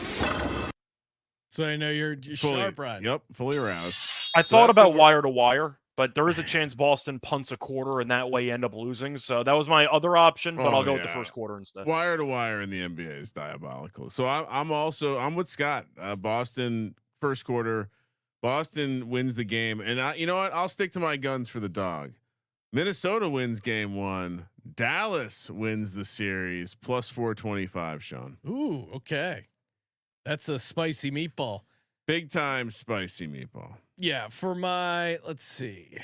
so I know you're fully, sharp, right? Yep, fully aroused. I thought about wire to wire, but there is a chance Boston punts a quarter, and that way you end up losing. So that was my other option, but I'll go with the first quarter instead. Wire to wire in the NBA is diabolical. So I'm with Scott. Boston first quarter. Boston wins the game, and you know what? I'll stick to my guns for the dog. Minnesota wins game 1. Dallas wins the series plus 425. Sean. Ooh, okay. That's a spicy meatball. Big time spicy meatball. Yeah. For my, let's see,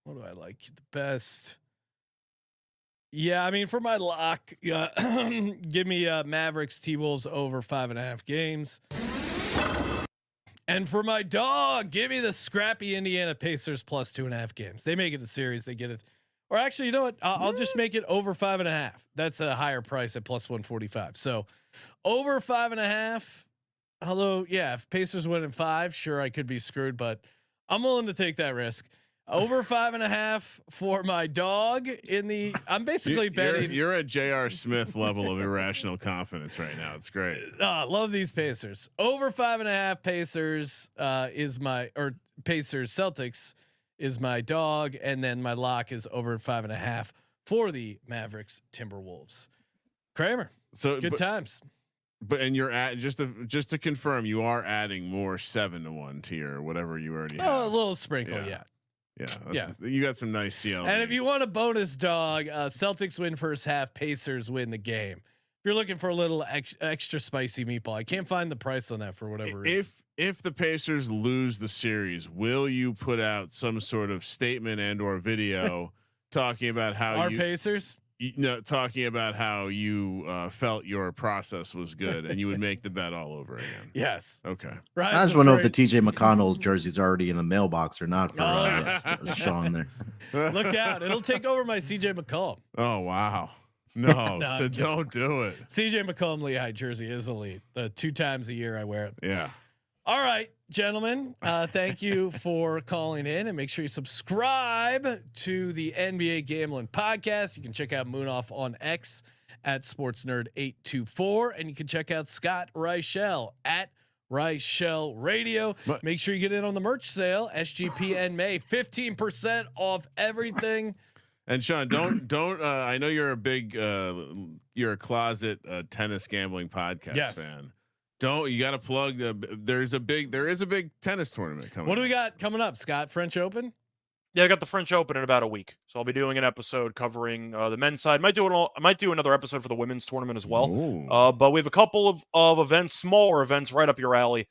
what do I like the best? Yeah, I mean, for my lock, give me Mavericks T-Wolves over 5.5 games. And for my dog, give me the scrappy Indiana Pacers plus 2.5 games. They make it a series. They get it. Or actually, you know what? I'll just make it over 5.5. That's a higher price at plus 145. So over 5.5. Although, yeah, if Pacers win in 5, sure, I could be screwed, but I'm willing to take that risk. Over 5.5 for my dog in the. I'm basically betting. You're at J.R. Smith level of irrational confidence right now. It's great. Love these Pacers. Over 5.5 Pacers is my, or Pacers Celtics is my dog, and then my lock is over 5.5 for the Mavericks Timberwolves. Kramer, so good times. But and you're at just to confirm, you are adding more 7-1 to your whatever you already have. Oh, a little sprinkle, yeah. You got some nice CL. And if you want a bonus dog, Celtics win first half, Pacers win the game. If you're looking for a little extra spicy meatball, I can't find the price on that for whatever reason. If the Pacers lose the series, will you put out some sort of statement and or video talking about how our Pacers? Talking about how you felt your process was good and you would make the bet all over again. Yes. Okay. Right. I just want to know if the TJ McConnell jersey's already in the mailbox or not for Sean there. Look out. It'll take over my CJ McCollum. Oh, wow. No, so don't do it. CJ McCollum Lehigh jersey is elite. The 2 times a year I wear it. Yeah. All right, gentlemen. Thank you for calling in, and make sure you subscribe to the NBA Gambling Podcast. You can check out Munaf on X at SportsNerd824, and you can check out Scott Reichel at Reichel Radio. Make sure you get in on the merch sale. SGPN May 15% off everything. And Sean, don't. I know you're a big, you're a closet tennis gambling podcast fan. You got to plug there is a big tennis tournament coming. What do we got coming up, Scott? French Open? Yeah, I got the French Open in about a week, so I'll be doing an episode covering the men's side. I might do another episode for the women's tournament as well. But we have a couple of events, smaller events, right up your alley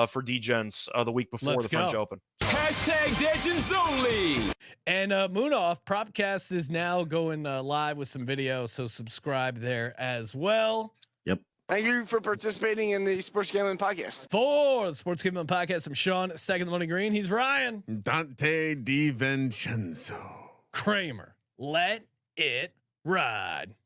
for D-Gens the week before the French Open. Hashtag Legends only. And Munaf Propcast is now going live with some video, so subscribe there as well. Thank you for participating in the Sports Gambling Podcast. For the Sports Gambling Podcast, I'm Sean, stacking the money green. He's Ryan. Dante DiVincenzo. Kramer. Let it ride.